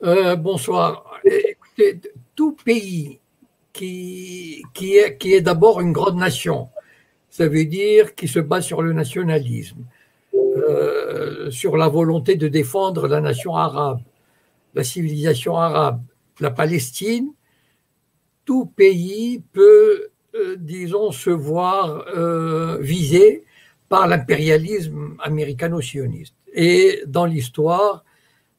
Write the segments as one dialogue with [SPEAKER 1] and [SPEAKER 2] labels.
[SPEAKER 1] Bonsoir. Écoutez, tout pays qui est d'abord une grande nation, ça veut dire qui se base sur le nationalisme, sur la volonté de défendre la nation arabe, la civilisation arabe, la Palestine, tout pays peut, disons, se voir visé par l'impérialisme américano-sioniste. Et dans l'histoire,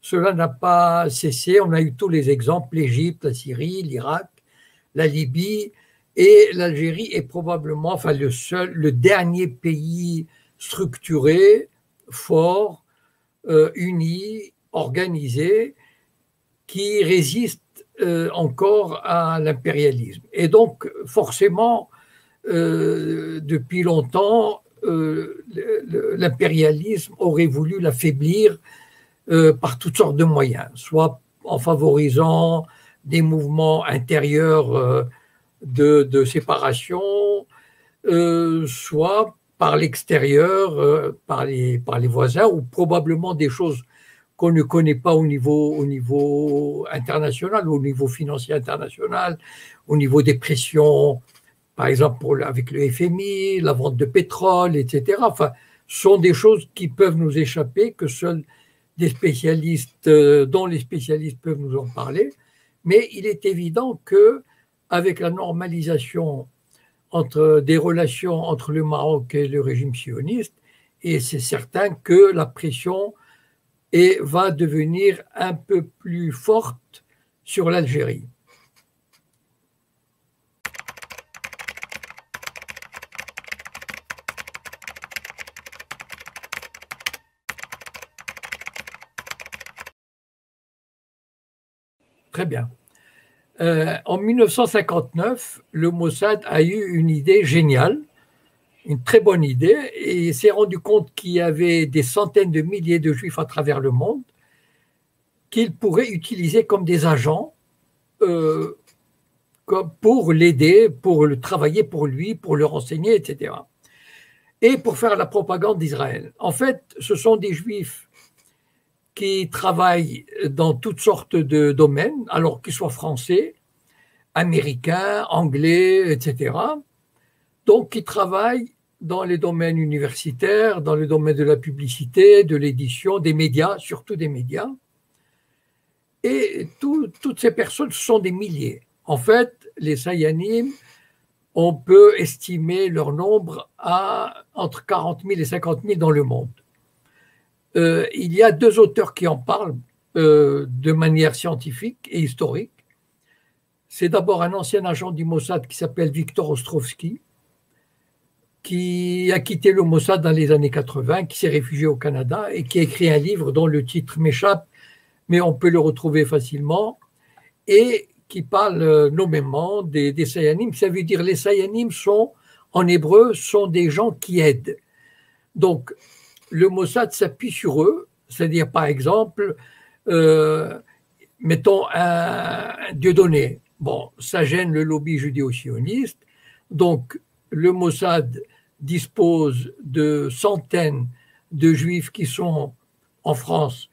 [SPEAKER 1] cela n'a pas cessé. On a eu tous les exemples, l'Égypte, la Syrie, l'Irak, la Libye et l'Algérie est probablement enfin, le dernier pays structuré, fort, uni, organisé, qui résiste encore à l'impérialisme. Et donc, forcément, depuis longtemps, l'impérialisme aurait voulu l'affaiblir par toutes sortes de moyens, soit en favorisant des mouvements intérieurs de séparation, soit par l'extérieur, par les voisins, ou probablement des choses qu'on ne connaît pas au niveau international, au niveau financier international, au niveau des pressions, par exemple avec le FMI, la vente de pétrole, etc. Enfin, ce sont des choses qui peuvent nous échapper, que seuls des spécialistes, dont les spécialistes peuvent nous en parler. Mais il est évident que avec la normalisation des relations entre le Maroc et le régime sioniste, et c'est certain que la pression va devenir un peu plus forte sur l'Algérie. Très bien. En 1959, le Mossad a eu une idée géniale, une très bonne idée, et s'est rendu compte qu'il y avait des centaines de milliers de juifs à travers le monde qu'il pourrait utiliser comme des agents pour l'aider, pour le travailler pour lui, pour le renseigner, etc. Et pour faire la propagande d'Israël. En fait, ce sont des juifs qui travaillent dans toutes sortes de domaines, alors qu'ils soient français, américains, anglais, etc. Donc, ils travaillent dans les domaines universitaires, dans le domaine de la publicité, de l'édition, des médias, surtout des médias. Et toutes ces personnes, ce sont des milliers. En fait, les Sayanim, on peut estimer leur nombre à entre 40 000 et 50 000 dans le monde. Il y a deux auteurs qui en parlent de manière scientifique et historique. C'est d'abord un ancien agent du Mossad qui s'appelle Victor Ostrovsky, qui a quitté le Mossad dans les années 80, qui s'est réfugié au Canada et qui a écrit un livre dont le titre m'échappe, mais on peut le retrouver facilement, et qui parle nommément des Sayanim. Ça veut dire les Sayanim sont, en hébreu, sont des gens qui aident. Donc, le Mossad s'appuie sur eux, c'est-à-dire, par exemple, mettons un Dieudonné. Bon, ça gêne le lobby judéo-sioniste. Donc, le Mossad dispose de centaines de juifs qui sont en France,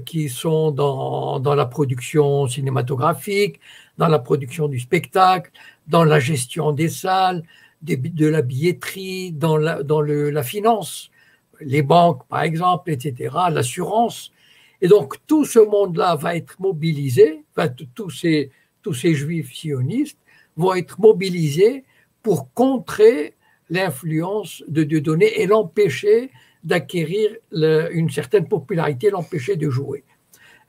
[SPEAKER 1] qui sont dans la production cinématographique, dans la production du spectacle, dans la gestion des salles, de la billetterie, dans la finance, les banques par exemple, etc., l'assurance. Et donc tout ce monde-là va être mobilisé, enfin, tous ces juifs sionistes vont être mobilisés pour contrer l'influence de Dieudonné et l'empêcher d'acquérir une certaine popularité, l'empêcher de jouer.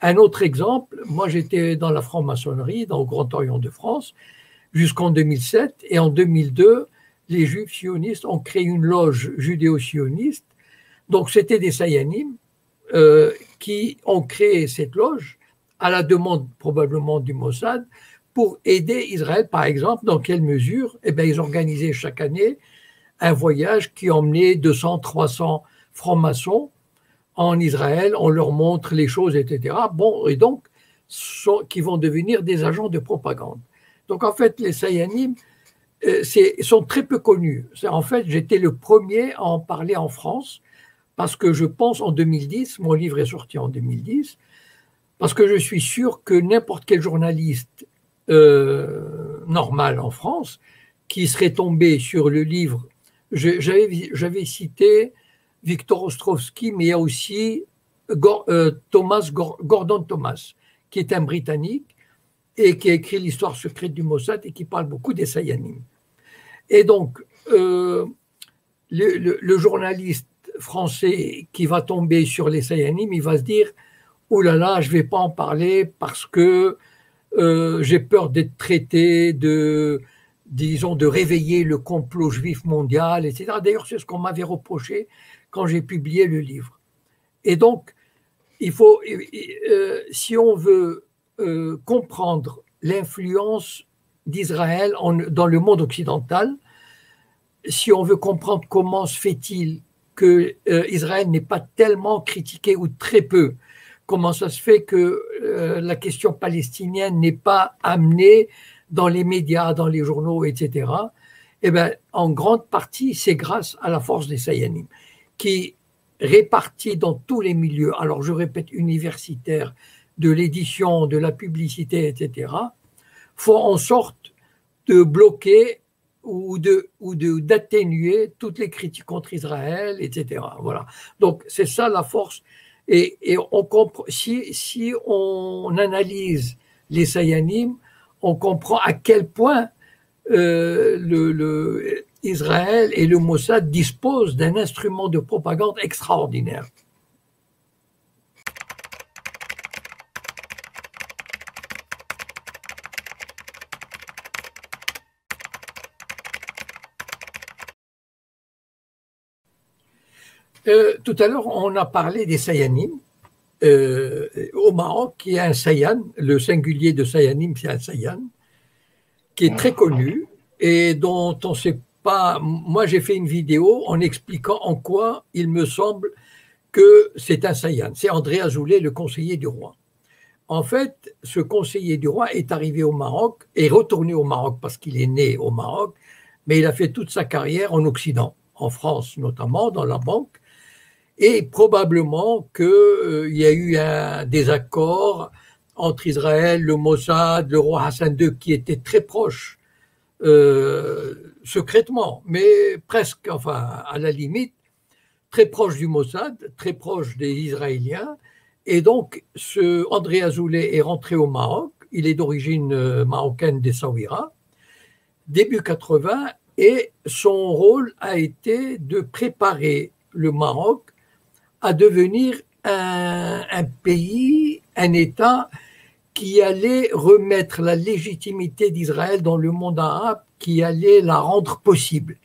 [SPEAKER 1] Un autre exemple, moi j'étais dans la franc-maçonnerie, dans le Grand Orient de France, jusqu'en 2007, et en 2002, les juifs sionistes ont créé une loge judéo-sioniste. Donc c'était des Sayanim qui ont créé cette loge à la demande probablement du Mossad pour aider Israël, par exemple. Dans quelle mesure? Eh bien, ils organisaient chaque année un voyage qui emmenait 200, 300 francs-maçons en Israël. On leur montre les choses, etc. Bon, et donc, qui vont devenir des agents de propagande. Donc, en fait, les Sayanim sont très peu connus. En fait, j'étais le premier à en parler en France parce que je pense en 2010, mon livre est sorti en 2010, Parce que je suis sûr que n'importe quel journaliste normal en France qui serait tombé sur le livre, j'avais cité Victor Ostrovsky, mais il y a aussi Gordon Thomas, qui est un Britannique et qui a écrit l'histoire secrète du Mossad et qui parle beaucoup des Sayanim. Et donc, le journaliste français qui va tomber sur les Sayanim, il va se dire « Oh là là, je ne vais pas en parler parce que j'ai peur d'être traité disons, de réveiller le complot juif mondial, etc. » D'ailleurs, c'est ce qu'on m'avait reproché quand j'ai publié le livre. Et donc, il faut, si on veut comprendre l'influence d'Israël dans le monde occidental, si on veut comprendre comment se fait-il que Israël n'est pas tellement critiqué ou très peu, comment ça se fait que la question palestinienne n'est pas amenée dans les médias, dans les journaux, etc. Eh bien, en grande partie, c'est grâce à la force des Sayanim, qui répartis dans tous les milieux, alors je répète, universitaires, de l'édition, de la publicité, etc., font en sorte de bloquer ou d'atténuer toutes les critiques contre Israël, etc. Voilà. Donc c'est ça la force. Et on comprend, si on analyse les Sayanim, on comprend à quel point Israël et le Mossad disposent d'un instrument de propagande extraordinaire. Tout à l'heure, on a parlé des Sayanim. Au Maroc, il y a un Sayan, le singulier de Sayanim, c'est un Sayan, qui est très connu et dont on ne sait pas. Moi, j'ai fait une vidéo en expliquant en quoi il me semble que c'est un Sayan. C'est André Azoulay, le conseiller du roi. En fait, ce conseiller du roi est arrivé au Maroc et retourné au Maroc parce qu'il est né au Maroc, mais il a fait toute sa carrière en Occident, en France notamment, dans la banque. Et probablement qu'il y a eu un désaccord entre Israël, le Mossad, le roi Hassan II, qui étaient très proches, secrètement, mais presque, enfin, à la limite, très proches du Mossad, très proches des Israéliens. Et donc, André Azoulay est rentré au Maroc. Il est d'origine marocaine d'Essaouira, début 80, et son rôle a été de préparer le Maroc à devenir un pays, un État qui allait remettre la légitimité d'Israël dans le monde arabe, qui allait la rendre possible.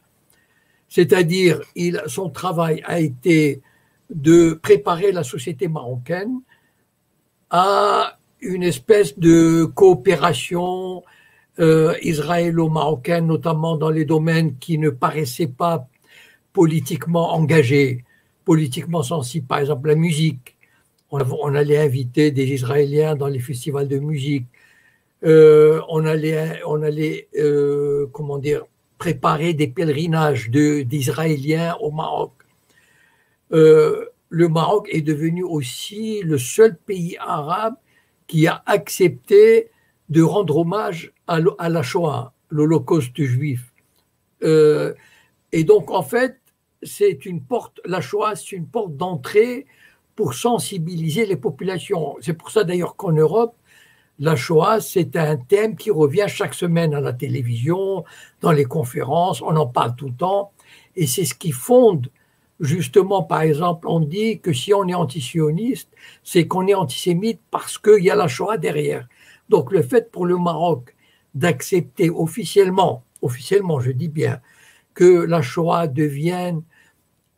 [SPEAKER 1] C'est-à-dire, son travail a été de préparer la société marocaine à une espèce de coopération israélo-marocaine, notamment dans les domaines qui ne paraissaient pas politiquement engagés, politiquement sensibles, par exemple la musique. On allait inviter des Israéliens dans les festivals de musique. On allait comment dire, préparer des pèlerinages d'Israéliens au Maroc. Le Maroc est devenu aussi le seul pays arabe qui a accepté de rendre hommage à la Shoah, l'Holocauste juif. Et donc, en fait, la Shoah, c'est une porte d'entrée pour sensibiliser les populations. C'est pour ça d'ailleurs qu'en Europe, la Shoah, c'est un thème qui revient chaque semaine à la télévision, dans les conférences, on en parle tout le temps, et c'est ce qui fonde, justement, par exemple, on dit que si on est antisioniste, c'est qu'on est antisémite parce qu'il y a la Shoah derrière. Donc le fait pour le Maroc d'accepter officiellement, je dis bien, que la Shoah devienne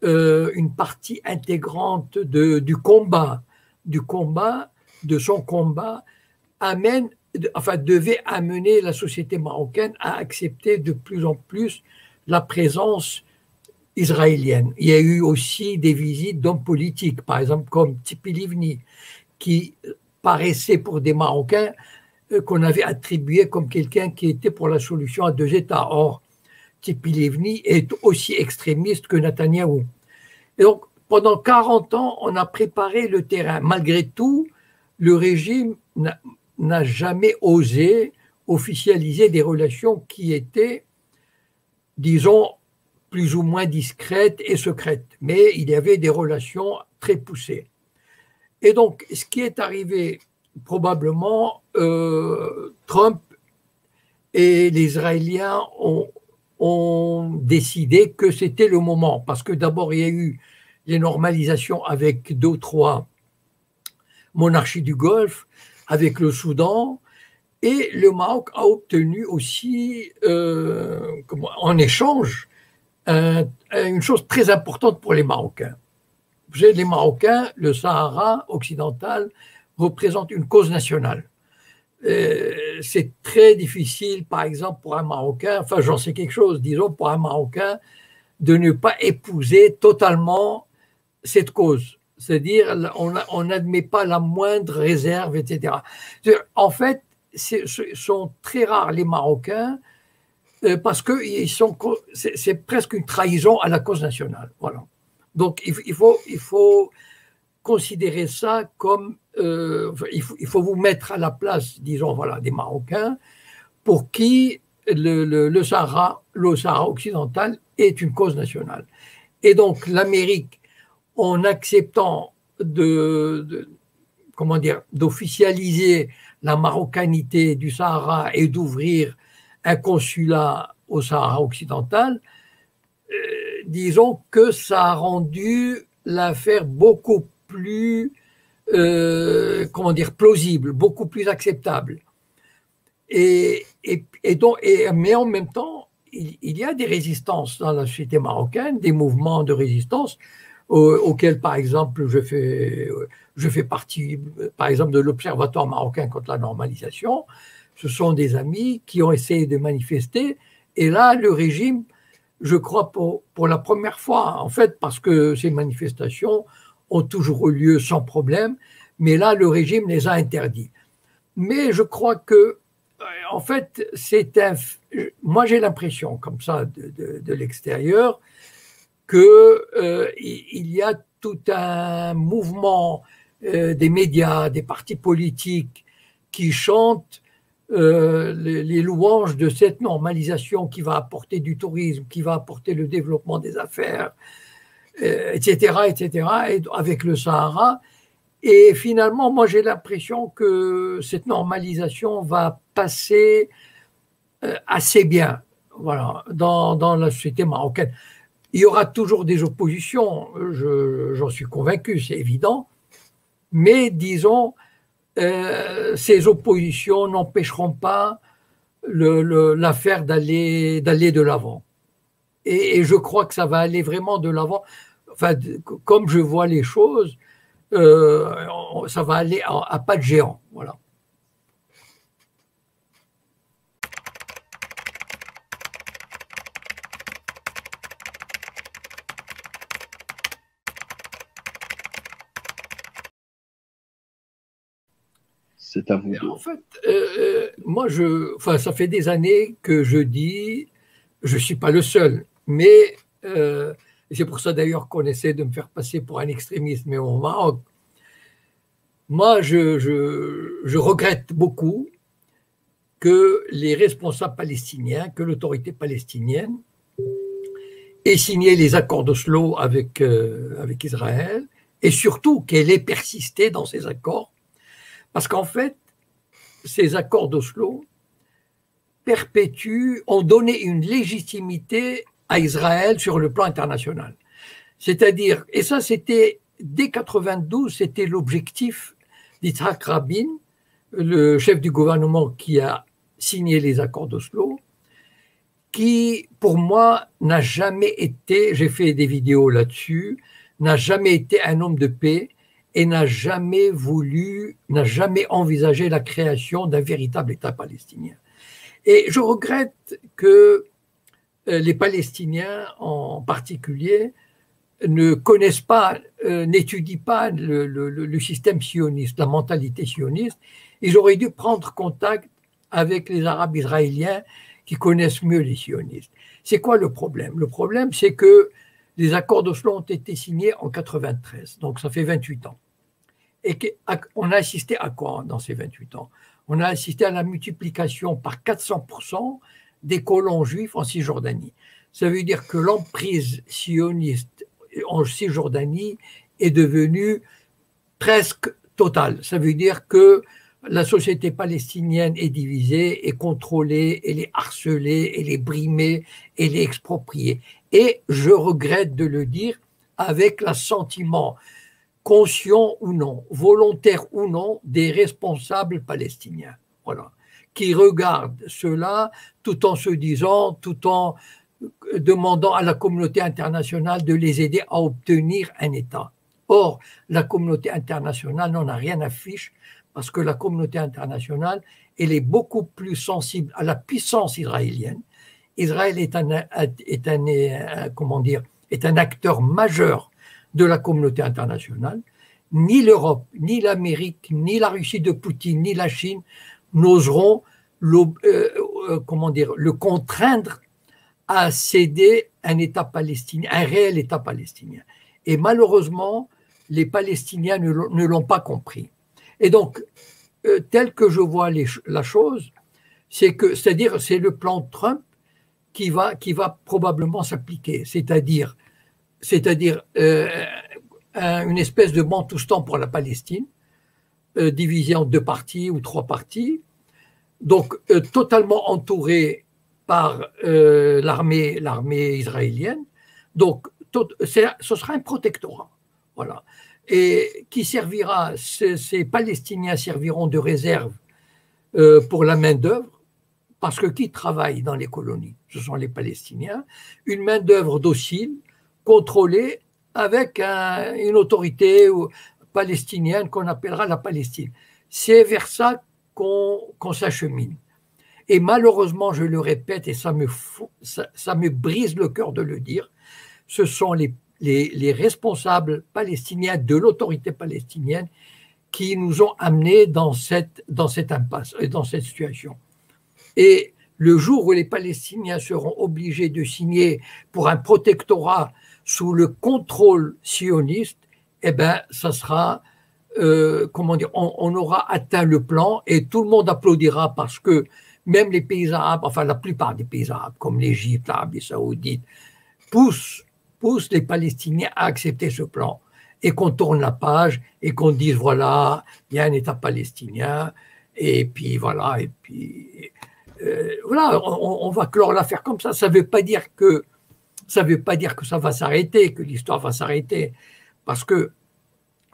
[SPEAKER 1] une partie intégrante de son combat, devait amener la société marocaine à accepter de plus en plus la présence israélienne. Il y a eu aussi des visites d'hommes politiques, par exemple comme Tzipi Livni, qui paraissait pour des Marocains qu'on avait attribué comme quelqu'un qui était pour la solution à deux États. Or, Tzipi Livni est aussi extrémiste que Netanyahou. Et donc, pendant 40 ans, on a préparé le terrain. Malgré tout, le régime n'a jamais osé officialiser des relations qui étaient, disons, plus ou moins discrètes et secrètes, mais il y avait des relations très poussées. Et donc, ce qui est arrivé, probablement, Trump et les Israéliens ont décidé que c'était le moment, parce que d'abord, il y a eu les normalisations avec 2 ou 3 monarchies du Golfe, avec le Soudan, et le Maroc a obtenu aussi, en échange, une chose très importante pour les Marocains. Vous savez, les Marocains, le Sahara occidental représente une cause nationale. C'est très difficile, par exemple, pour un Marocain, enfin j'en sais quelque chose, disons, pour un Marocain, de ne pas épouser totalement cette cause. C'est-à-dire, on n'admet pas la moindre réserve, etc. En fait, sont très rares les Marocains parce que c'est presque une trahison à la cause nationale. Voilà. Donc, il faut considérer ça comme il faut vous mettre à la place, disons, voilà, des Marocains pour qui le Sahara occidental est une cause nationale. Et donc, l'Amérique, en acceptant comment dire, d'officialiser la marocanité du Sahara et d'ouvrir un consulat au Sahara occidental, disons que ça a rendu l'affaire beaucoup plus, comment dire, plausible, beaucoup plus acceptable. Mais en même temps, il y a des résistances dans la société marocaine, des mouvements de résistance auxquels, par exemple, je fais partie, par exemple, de l'Observatoire marocain contre la normalisation. Ce sont des amis qui ont essayé de manifester. Et là, le régime, je crois pour la première fois, en fait, parce que ces manifestations ont toujours eu lieu sans problème, mais là, le régime les a interdits. Mais je crois que, en fait, moi j'ai l'impression, comme ça, de l'extérieur, qu'il y a tout un mouvement des médias, des partis politiques qui chantent les louanges de cette normalisation qui va apporter du tourisme, qui va apporter le développement des affaires, etc., et avec le Sahara. Et finalement, moi j'ai l'impression que cette normalisation va passer assez bien, voilà, dans la société marocaine. Il y aura toujours des oppositions, j'en suis convaincu, c'est évident, mais disons, ces oppositions n'empêcheront pas l'affaire d'aller de l'avant. Et je crois que ça va aller vraiment de l'avant. Enfin, comme je vois les choses, ça va aller à pas de géant. Voilà.
[SPEAKER 2] C'est à vous.
[SPEAKER 1] En fait, moi, ça fait des années que je dis, je ne suis pas le seul, mais c'est pour ça d'ailleurs qu'on essaie de me faire passer pour un extrémiste, mais au Maroc, moi, je regrette beaucoup que les responsables palestiniens, que l'autorité palestinienne ait signé les accords d'Oslo avec Israël, et surtout qu'elle ait persisté dans ces accords. Parce qu'en fait, ces accords d'Oslo ont donné une légitimité à Israël sur le plan international. C'est-à-dire, et ça c'était dès 92, c'était l'objectif d'Yitzhak Rabin, le chef du gouvernement qui a signé les accords d'Oslo, qui pour moi n'a jamais été, j'ai fait des vidéos là-dessus, n'a jamais été un homme de paix, et n'a jamais envisagé la création d'un véritable État palestinien. Et je regrette que les Palestiniens en particulier ne connaissent pas, n'étudient pas le système sioniste, la mentalité sioniste. Ils auraient dû prendre contact avec les Arabes israéliens qui connaissent mieux les sionistes. C'est quoi le problème? Le problème, c'est que les accords d'Oslo ont été signés en 93, donc ça fait 28 ans. Et on a assisté à quoi dans ces 28 ans? On a assisté à la multiplication par 400% des colons juifs en Cisjordanie. Ça veut dire que l'emprise sioniste en Cisjordanie est devenue presque totale. Ça veut dire que la société palestinienne est divisée, est contrôlée, elle est harcelée, elle est brimée, elle est expropriée. Et je regrette de le dire avec l'assentiment conscient ou non, volontaire ou non, des responsables palestiniens. Voilà. Qui regardent cela tout en se disant, tout en demandant à la communauté internationale de les aider à obtenir un État. Or, la communauté internationale n'en a rien à fiche parce que la communauté internationale, elle est beaucoup plus sensible à la puissance israélienne. Israël est un acteur majeur de la communauté internationale. Ni l'Europe, ni l'Amérique, ni la Russie de Poutine, ni la Chine n'oseront le contraindre à céder un État palestinien, un réel État palestinien. Et malheureusement, les Palestiniens ne l'ont pas compris. Et donc, tel que je vois la chose, c'est-à-dire c'est le plan Trump qui va probablement s'appliquer, c'est-à-dire une espèce de Bantoustan pour la Palestine, divisé en 2 parties ou 3 parties, donc totalement entouré par l'armée israélienne. Donc, ce sera un protectorat. Voilà. Et qui servira, ces Palestiniens serviront de réserve pour la main-d'œuvre, parce que qui travaille dans les colonies? Ce sont les Palestiniens. Une main-d'œuvre docile, contrôlée, avec une autorité palestinienne qu'on appellera la Palestine. C'est vers ça qu'on s'achemine. Et malheureusement, je le répète, et ça me brise le cœur de le dire, ce sont les responsables palestiniens de l'autorité palestinienne qui nous ont amenés dans cette impasse et dans cette situation. Et le jour où les Palestiniens seront obligés de signer pour un protectorat sous le contrôle sioniste, eh bien, ça sera, on aura atteint le plan et tout le monde applaudira parce que même les pays arabes, enfin la plupart des pays arabes, comme l'Égypte, l'Arabie saoudite, poussent les Palestiniens à accepter ce plan et qu'on tourne la page et qu'on dise voilà, il y a un État palestinien et puis voilà, on va clore l'affaire comme ça. Ça ne veut pas dire que ça va s'arrêter, que l'histoire va s'arrêter, parce que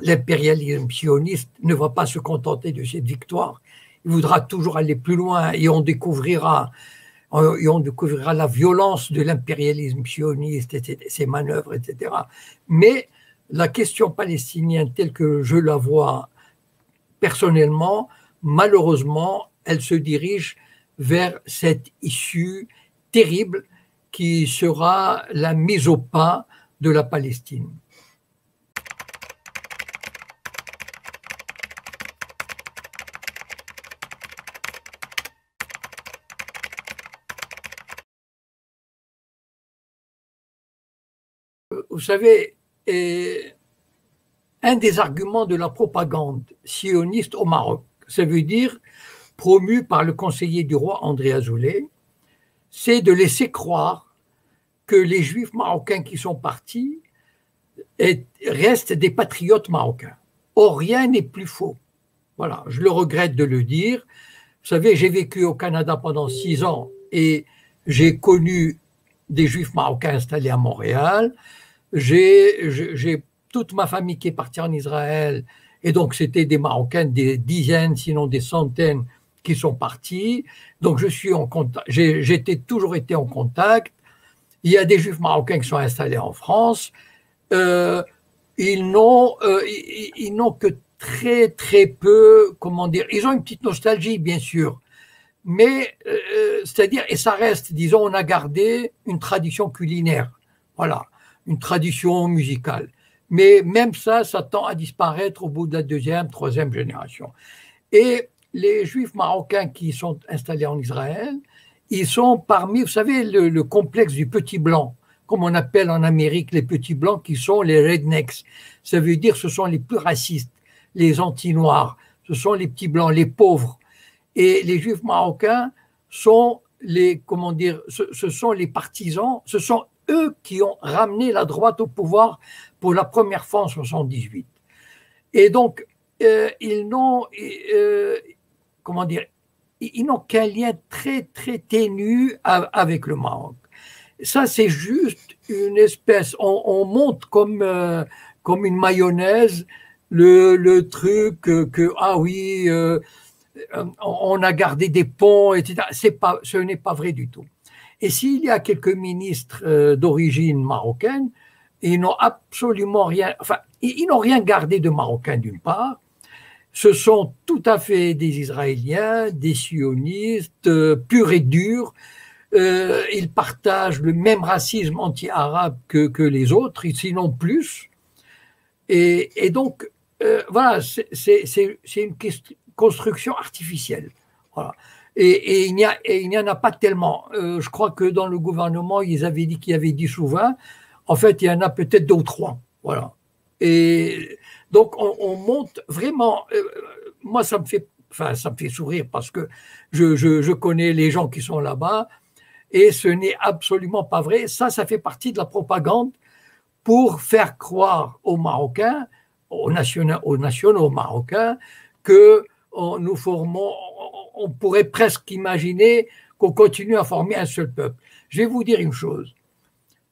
[SPEAKER 1] l'impérialisme sioniste ne va pas se contenter de cette victoire. Il voudra toujours aller plus loin et on découvrira la violence de l'impérialisme sioniste, et ses manœuvres, etc. Mais la question palestinienne telle que je la vois personnellement, malheureusement, elle se dirige vers cette issue terrible qui sera la mise au pas de la Palestine. Vous savez, un des arguments de la propagande sioniste au Maroc, ça veut dire promu par le conseiller du roi André Azoulay, c'est de laisser croire que les Juifs marocains qui sont partis restent des patriotes marocains. Or, rien n'est plus faux. Voilà, je le regrette de le dire. Vous savez, j'ai vécu au Canada pendant 6 ans et j'ai connu des Juifs marocains installés à Montréal. J'ai toute ma famille qui est partie en Israël et donc c'était des Marocains, des dizaines, sinon des centaines qui sont partis. Donc je suis en contact, j'ai toujours été en contact. Il y a des Juifs marocains qui sont installés en France. Ils n'ont que très très peu, comment dire, ils ont une petite nostalgie bien sûr, mais c'est-à-dire, et ça reste, disons, on a gardé une tradition culinaire, voilà, une tradition musicale. Mais même ça tend à disparaître au bout de la 2e, 3e génération. Et les Juifs marocains qui sont installés en Israël, ils sont parmi, vous savez, le complexe du petit blanc, comme on appelle en Amérique les petits blancs, qui sont les rednecks. Ça veut dire ce sont les plus racistes. les anti-noirs, ce sont les petits blancs, les pauvres. Et les juifs marocains sont les, comment dire, ce sont les partisans, ce sont eux qui ont ramené la droite au pouvoir pour la première fois en 78. Et donc, ils n'ont, comment dire, ils n'ont qu'un lien très, très ténu avec le Maroc. Ça, c'est juste une espèce, on monte comme une mayonnaise le truc que, ah oui, on a gardé des ponts, etc. Ce n'est pas vrai du tout. Et s'il y a quelques ministres d'origine marocaine, ils n'ont absolument rien, enfin, ils n'ont rien gardé de marocain d'une part. Ce sont tout à fait des Israéliens, des sionistes, purs et durs. Ils partagent le même racisme anti-arabe que les autres, sinon plus. Et donc, voilà, c'est une construction artificielle. Voilà. Et il n'y en a pas tellement. Je crois que dans le gouvernement, ils avaient dit qu'il y avait 10 ou 20. En fait, il y en a peut-être 2 ou 3. Voilà. Et donc, on monte vraiment. Moi, ça me fait sourire parce que je connais les gens qui sont là-bas et ce n'est absolument pas vrai. Ça fait partie de la propagande pour faire croire aux Marocains, aux nationaux marocains, que nous formons, on pourrait presque imaginer qu'on continue à former un seul peuple. Je vais vous dire une chose.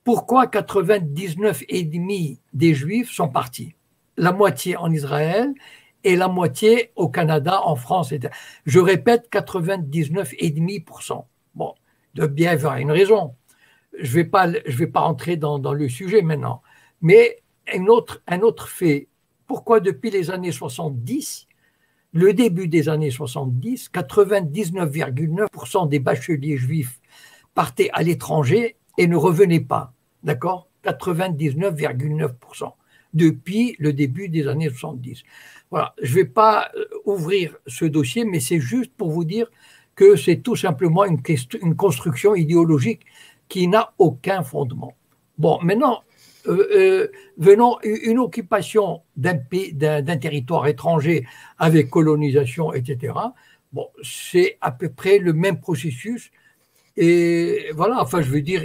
[SPEAKER 1] Pourquoi 99,5% des Juifs sont partis? La moitié en Israël et la moitié au Canada, en France. Je répète, 99,5%. Bon, de bien avoir une raison. Je vais pas entrer dans le sujet maintenant. Mais un autre fait. Pourquoi depuis les années 70, le début des années 70, 99,9% des bacheliers juifs partaient à l'étranger et ne revenaient pas? D'accord? 99,9% depuis le début des années 70. Voilà, je ne vais pas ouvrir ce dossier, mais c'est juste pour vous dire que c'est tout simplement une construction idéologique qui n'a aucun fondement. Bon, maintenant, venons une occupation d'un territoire étranger avec colonisation, etc. Bon, c'est à peu près le même processus. Et voilà, enfin, je veux dire,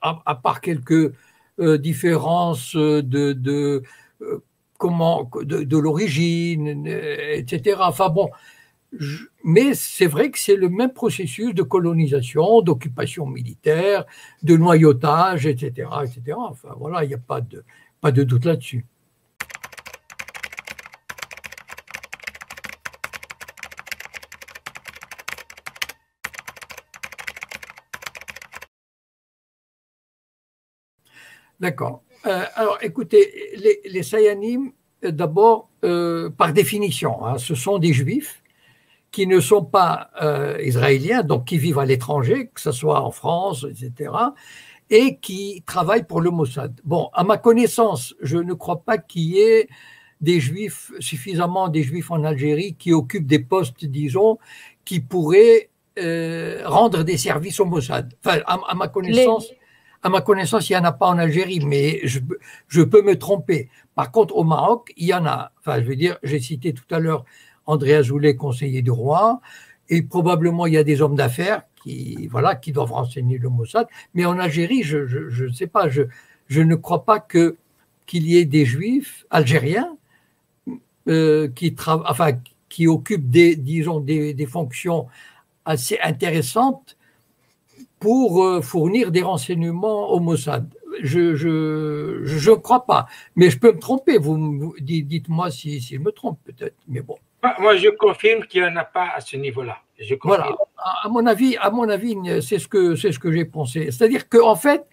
[SPEAKER 1] à part quelques différences de l'origine, etc. Enfin bon, mais c'est vrai que c'est le même processus de colonisation, d'occupation militaire, de noyautage, etc., etc. Enfin voilà, il n'y a pas de doute là-dessus. D'accord. Alors, écoutez, les Sayanim, d'abord, par définition, hein, ce sont des Juifs qui ne sont pas israéliens, donc qui vivent à l'étranger, que ce soit en France, etc., et qui travaillent pour le Mossad. Bon, à ma connaissance, je ne crois pas qu'il y ait suffisamment des Juifs en Algérie qui occupent des postes, disons, qui pourraient rendre des services au Mossad. Enfin, à ma connaissance... À ma connaissance, il n'y en a pas en Algérie, mais je peux me tromper. Par contre, au Maroc, il y en a. Enfin, je veux dire, j'ai cité tout à l'heure André Azoulay, conseiller du roi, et probablement il y a des hommes d'affaires qui doivent renseigner le Mossad. Mais en Algérie, je ne sais pas, je ne crois pas qu'il y ait des Juifs algériens qui occupent des fonctions assez intéressantes pour fournir des renseignements au Mossad. Je ne crois pas, mais je peux me tromper. Dites-moi si je me trompe peut-être, mais bon.
[SPEAKER 3] Moi, je confirme qu'il n'y en a pas à ce niveau-là.
[SPEAKER 1] Voilà. À mon avis, c'est ce que j'ai pensé. C'est-à-dire qu'en fait,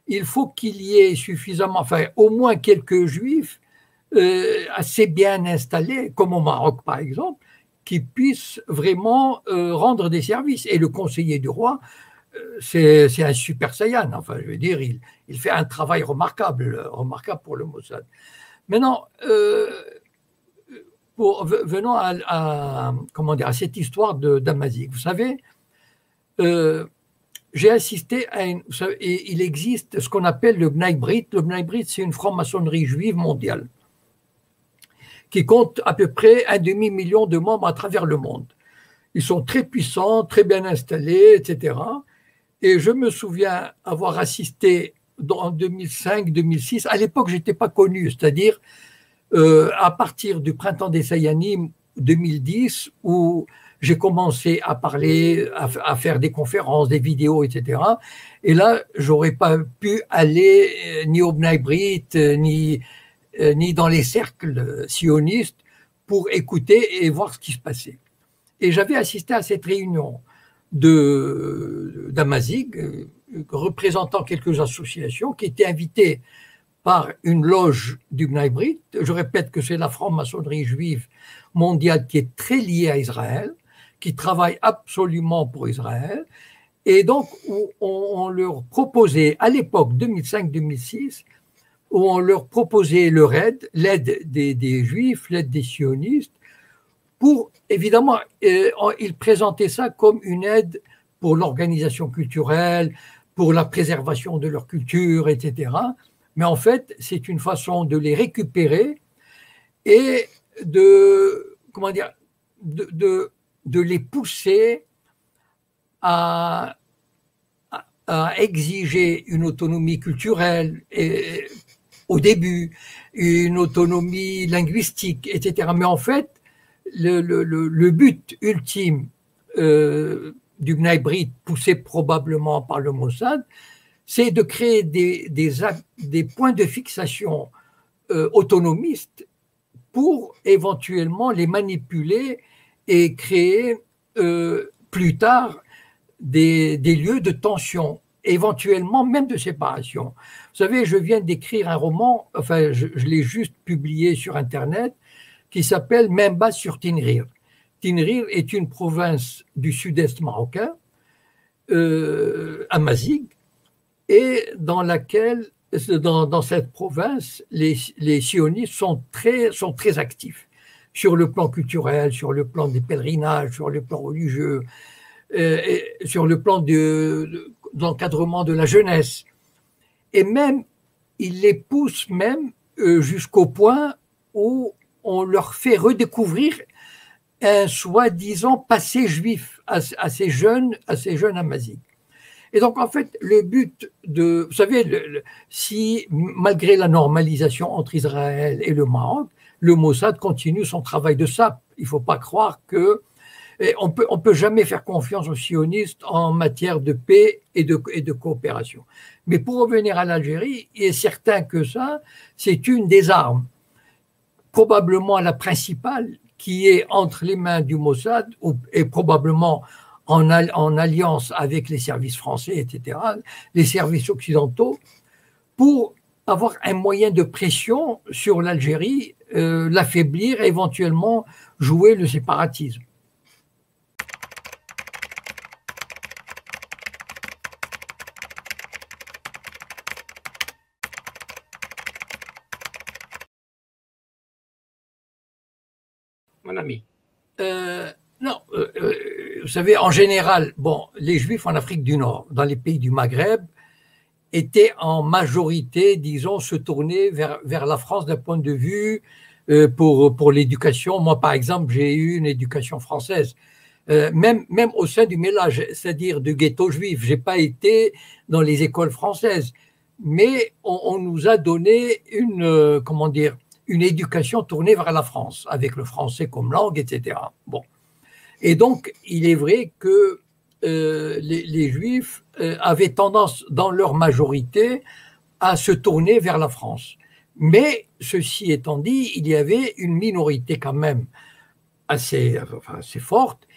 [SPEAKER 1] il faut qu'il y ait suffisamment, enfin, au moins quelques Juifs assez bien installés, comme au Maroc par exemple, qui puissent vraiment rendre des services. Et le conseiller du roi, c'est un super Saiyan. Enfin, je veux dire, il fait un travail remarquable pour le Mossad. Maintenant, venons à cette histoire d'Amazik. Vous savez, j'ai assisté il existe ce qu'on appelle le Bnai Brit. Le Bnai Brit, c'est une franc-maçonnerie juive mondiale qui compte à peu près 1,5 million de membres à travers le monde. Ils sont très puissants, très bien installés, etc. Et je me souviens avoir assisté en 2005-2006. À l'époque, je n'étais pas connu, c'est-à-dire à partir du printemps des Sayanim 2010, où j'ai commencé à parler, à faire des conférences, des vidéos, etc. Et là, j'aurais pas pu aller ni au Bnei Brit, ni dans les cercles sionistes pour écouter et voir ce qui se passait. Et j'avais assisté à cette réunion d'Amazigh, représentant quelques associations qui étaient invitées par une loge du Bnei Brit. Je répète que c'est la franc-maçonnerie juive mondiale qui est très liée à Israël, qui travaille absolument pour Israël. Et donc, on leur proposait, à l'époque 2005-2006, où on leur proposait l'aide des Juifs, l'aide des sionistes, pour, évidemment, ils présentaient ça comme une aide pour l'organisation culturelle, pour la préservation de leur culture, etc. Mais en fait, c'est une façon de les récupérer et comment dire, de les pousser à exiger une autonomie culturelle et, au début, une autonomie linguistique, etc. Mais en fait, le but ultime du Bnei Brit, poussé probablement par le Mossad, c'est de créer des points de fixation autonomistes pour éventuellement les manipuler et créer plus tard des lieux de tension, éventuellement même de séparation. Vous savez, je viens d'écrire un roman, enfin je l'ai juste publié sur Internet, qui s'appelle Memba sur Tinrir. Tinrir est une province du sud-est marocain, Amazigh, et dans laquelle, dans cette province, les sionistes sont très actifs sur le plan culturel, sur le plan des pèlerinages, sur le plan religieux, et sur le plan de l'encadrement de la jeunesse. Et même, ils les poussent même jusqu'au point où on leur fait redécouvrir un soi-disant passé juif à ces jeunes Amazigh. Et donc, en fait, le but vous savez, si malgré la normalisation entre Israël et le Maroc, le Mossad continue son travail de sape. Il ne faut pas croire que on peut jamais faire confiance aux sionistes en matière de paix et de coopération. Mais pour revenir à l'Algérie, il est certain que ça, c'est une des armes, probablement la principale, qui est entre les mains du Mossad et probablement en alliance avec les services français, etc., les services occidentaux, pour avoir un moyen de pression sur l'Algérie, l'affaiblir, éventuellement jouer le séparatisme.
[SPEAKER 3] Mon ami.
[SPEAKER 1] Non, vous savez, en général, bon, les Juifs en Afrique du Nord, dans les pays du Maghreb, étaient en majorité, disons, se tourner vers la France d'un point de vue pour l'éducation. Moi, par exemple, j'ai eu une éducation française, même au sein du mélange, c'est-à-dire du ghetto juif. J'ai pas été dans les écoles françaises, mais on nous a donné comment dire, une éducation tournée vers la France, avec le français comme langue, etc. Bon. Et donc, il est vrai que les Juifs avaient tendance, dans leur majorité, à se tourner vers la France. Mais, ceci étant dit, il y avait une minorité quand même assez forte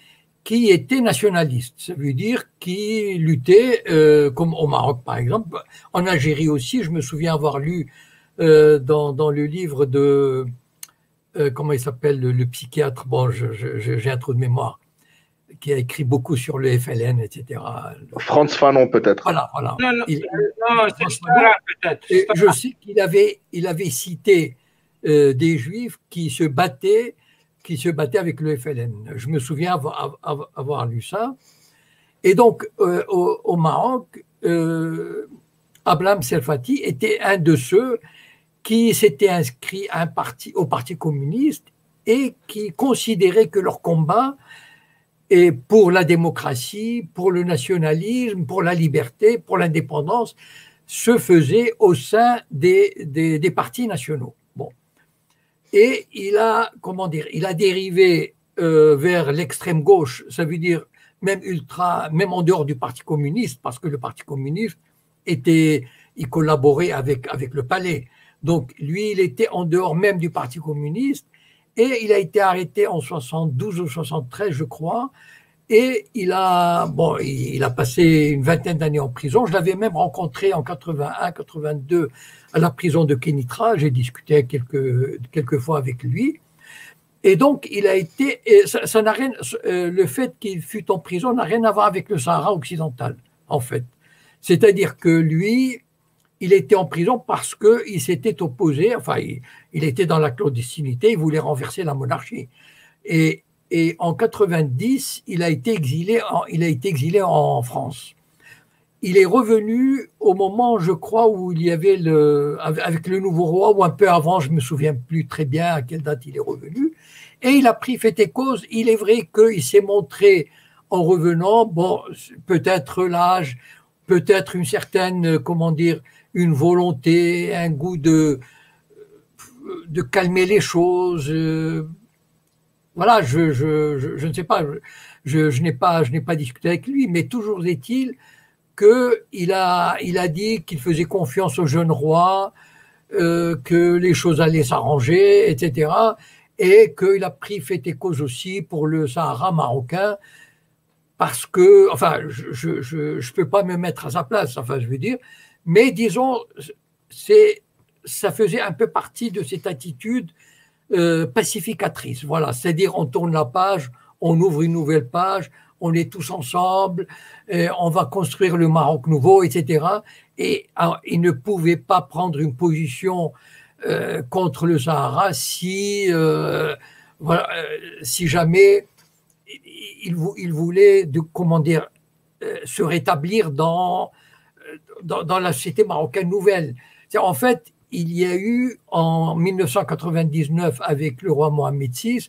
[SPEAKER 1] qui était nationaliste. Ça veut dire qui luttait, comme au Maroc par exemple. En Algérie aussi, je me souviens avoir lu dans le livre de comment il s'appelle, le psychiatre, bon, j'ai un trou de mémoire, qui a écrit beaucoup sur le FLN, etc.
[SPEAKER 2] Frantz Fanon, peut-être.
[SPEAKER 1] Voilà.
[SPEAKER 3] Non, c'est Stara, peut-être.
[SPEAKER 1] Et je sais qu'il avait cité des Juifs qui se battaient avec le FLN. Je me souviens avoir lu ça. Et donc, au Maroc, Ablam Serfati était un de ceux qui s'étaient inscrits à au Parti communiste et qui considéraient que leur combat est pour la démocratie, pour le nationalisme, pour la liberté, pour l'indépendance, se faisait au sein des partis nationaux. Bon. Et il a, comment dire, il a dérivé vers l'extrême gauche, ça veut dire même même en dehors du Parti communiste, parce que le Parti communiste il collaborait avec le palais. Donc lui, il était en dehors même du Parti communiste, et il a été arrêté en 72 ou 73, je crois, et il a passé une vingtaine d'années en prison. Je l'avais même rencontré en 81, 82 à la prison de Kénitra. J'ai discuté quelques fois avec lui. Et donc, il a été, ça n'a rien, le fait qu'il fût en prison n'a rien à voir avec le Sahara occidental, en fait. C'est-à-dire que lui, il était en prison parce qu'il s'était opposé, enfin, il était dans la clandestinité, il voulait renverser la monarchie. Et en 90, il a été exilé en France. Il est revenu au moment, je crois, où il y avait avec le nouveau roi, ou un peu avant, je ne me souviens plus très bien à quelle date il est revenu, et il a pris fait et cause. Il est vrai qu'il s'est montré en revenant, bon, peut-être l'âge, peut-être une certaine, comment dire, une volonté, un goût de calmer les choses. Voilà, je ne sais pas, je n'ai pas discuté avec lui, mais toujours est-il qu'il a dit qu'il faisait confiance au jeune roi, que les choses allaient s'arranger, etc. Et qu'il a pris fait et cause aussi pour le Sahara marocain, parce que, enfin, je peux pas me mettre à sa place, enfin, je veux dire, mais disons, ça faisait un peu partie de cette attitude pacificatrice. Voilà, c'est-à-dire on tourne la page, on ouvre une nouvelle page, on est tous ensemble, on va construire le Maroc nouveau, etc. Et alors, il ne pouvait pas prendre une position contre le Sahara si jamais il voulait, comment dire, se rétablir dans la société marocaine nouvelle. En fait, il y a eu en 1999, avec le roi Mohamed VI,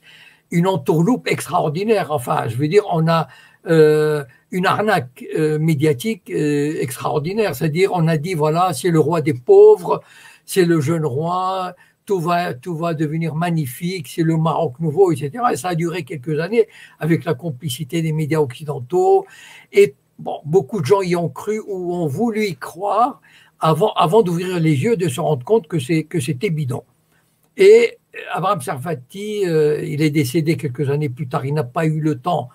[SPEAKER 1] une entourloupe extraordinaire. Enfin, je veux dire, on a une arnaque médiatique extraordinaire. C'est-à-dire, on a dit, voilà, c'est le roi des pauvres, c'est le jeune roi, tout va devenir magnifique, c'est le Maroc nouveau, etc. Et ça a duré quelques années avec la complicité des médias occidentaux. Et bon, beaucoup de gens y ont cru ou ont voulu y croire avant d'ouvrir les yeux, de se rendre compte que c'était bidon. Et Abraham Sarfati, il est décédé quelques années plus tard, il n'a pas eu le temps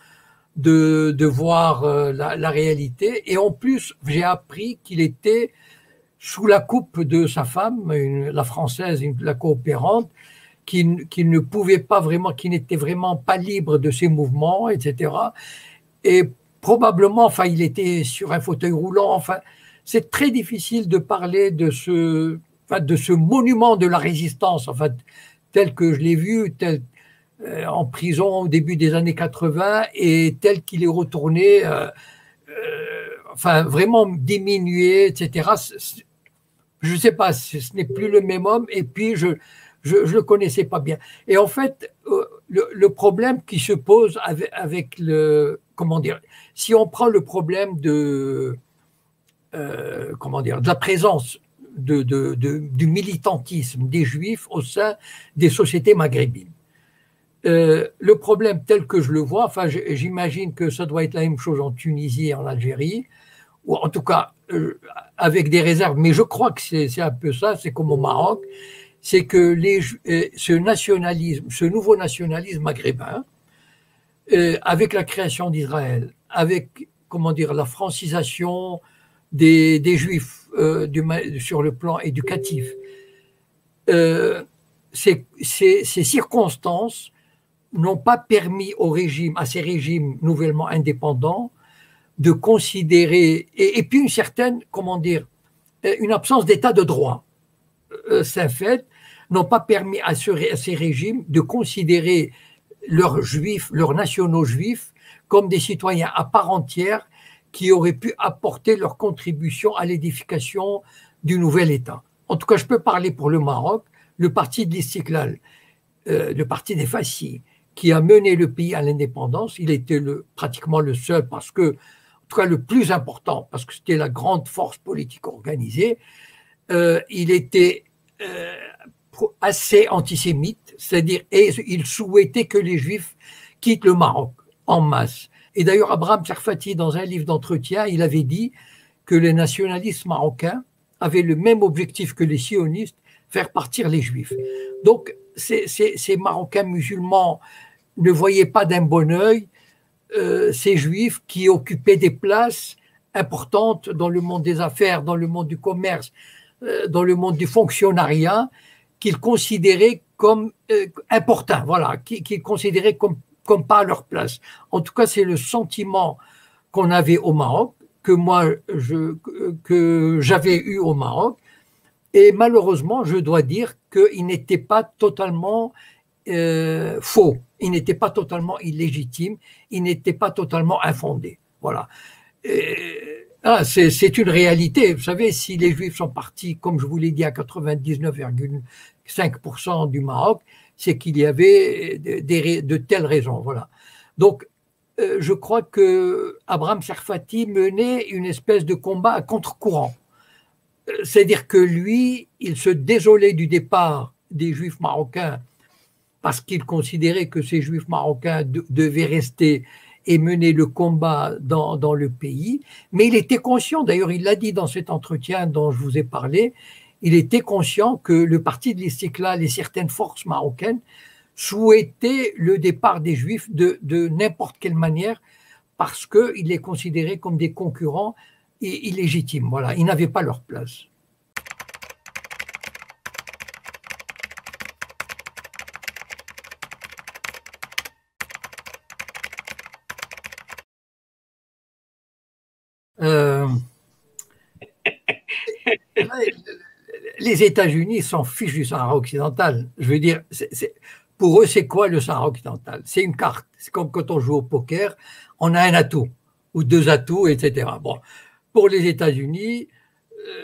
[SPEAKER 1] de voir la réalité. Et en plus, j'ai appris qu'il était sous la coupe de sa femme, la française, la coopérante, qui ne pouvait pas vraiment, qui n'était vraiment pas libre de ses mouvements, etc. Et probablement, enfin, il était sur un fauteuil roulant. Enfin, c'est très difficile de parler de ce monument de la résistance, en fait, tel que je l'ai vu, en prison au début des années 80, et tel qu'il est retourné, enfin, vraiment diminué, etc. Je ne sais pas, ce n'est plus le même homme, et puis je le connaissais pas bien. Et en fait, le problème qui se pose avec comment dire, si on prend le problème de la présence du militantisme des Juifs au sein des sociétés maghrébines. Le problème tel que je le vois, enfin, j'imagine que ça doit être la même chose en Tunisie et en Algérie, ou en tout cas avec des réserves, mais je crois que c'est un peu ça, c'est comme au Maroc, c'est que ce nouveau nationalisme maghrébin, avec la création d'Israël, avec, comment dire, la francisation des Juifs sur le plan éducatif, ces circonstances n'ont pas permis à ces régimes nouvellement indépendants de considérer, et puis une certaine, comment dire, une absence d'état de droit. C'est un fait, n'ont pas permis à ces régimes de considérer leurs juifs, leurs nationaux juifs, comme des citoyens à part entière qui auraient pu apporter leur contribution à l'édification du nouvel État. en tout cas, je peux parler pour le Maroc, le parti de l'Istiklal, le parti des Fassi, qui a mené le pays à l'indépendance, il était pratiquement le seul, parce que, en tout cas le plus important, parce que c'était la grande force politique organisée, il était assez antisémite, c'est-à-dire, et il souhaitait que les Juifs quittent le Maroc en masse. Et d'ailleurs, Abraham Serfati, dans un livre d'entretien, il avait dit que les nationalistes marocains avaient le même objectif que les sionistes, faire partir les Juifs. Donc, ces Marocains musulmans ne voyaient pas d'un bon œil ces Juifs qui occupaient des places importantes dans le monde des affaires, dans le monde du commerce, dans le monde du fonctionnariat, qu'ils considéraient comme importants, voilà, qu'ils considéraient comme pas à leur place. En tout cas, c'est le sentiment qu'on avait au Maroc, que j'avais eu au Maroc, et malheureusement, je dois dire qu'il n'était pas totalement faux, il n'était pas totalement illégitime, il n'était pas totalement infondé. Voilà. C'est une réalité. Vous savez, si les Juifs sont partis, comme je vous l'ai dit, à 99,5% du Maroc, c'est qu'il y avait de telles raisons. Voilà. Donc, je crois que Abraham Serfati menait une espèce de combat à contre-courant. C'est-à-dire que lui, il se désolait du départ des Juifs marocains parce qu'il considérait que ces Juifs marocains devaient rester et mener le combat dans le pays. Mais il était conscient, d'ailleurs il l'a dit dans cet entretien dont je vous ai parlé, il était conscient que le parti de l'Istiklal et certaines forces marocaines souhaitaient le départ des Juifs de n'importe quelle manière parce qu'il les considérait comme des concurrents illégitimes. Voilà, ils n'avaient pas leur place. Les États-Unis s'en fichent du Sahara occidental. Je veux dire, pour eux, c'est quoi le Sahara occidental? C'est une carte. C'est comme quand on joue au poker, on a un atout ou deux atouts, etc. Bon, pour les États-Unis,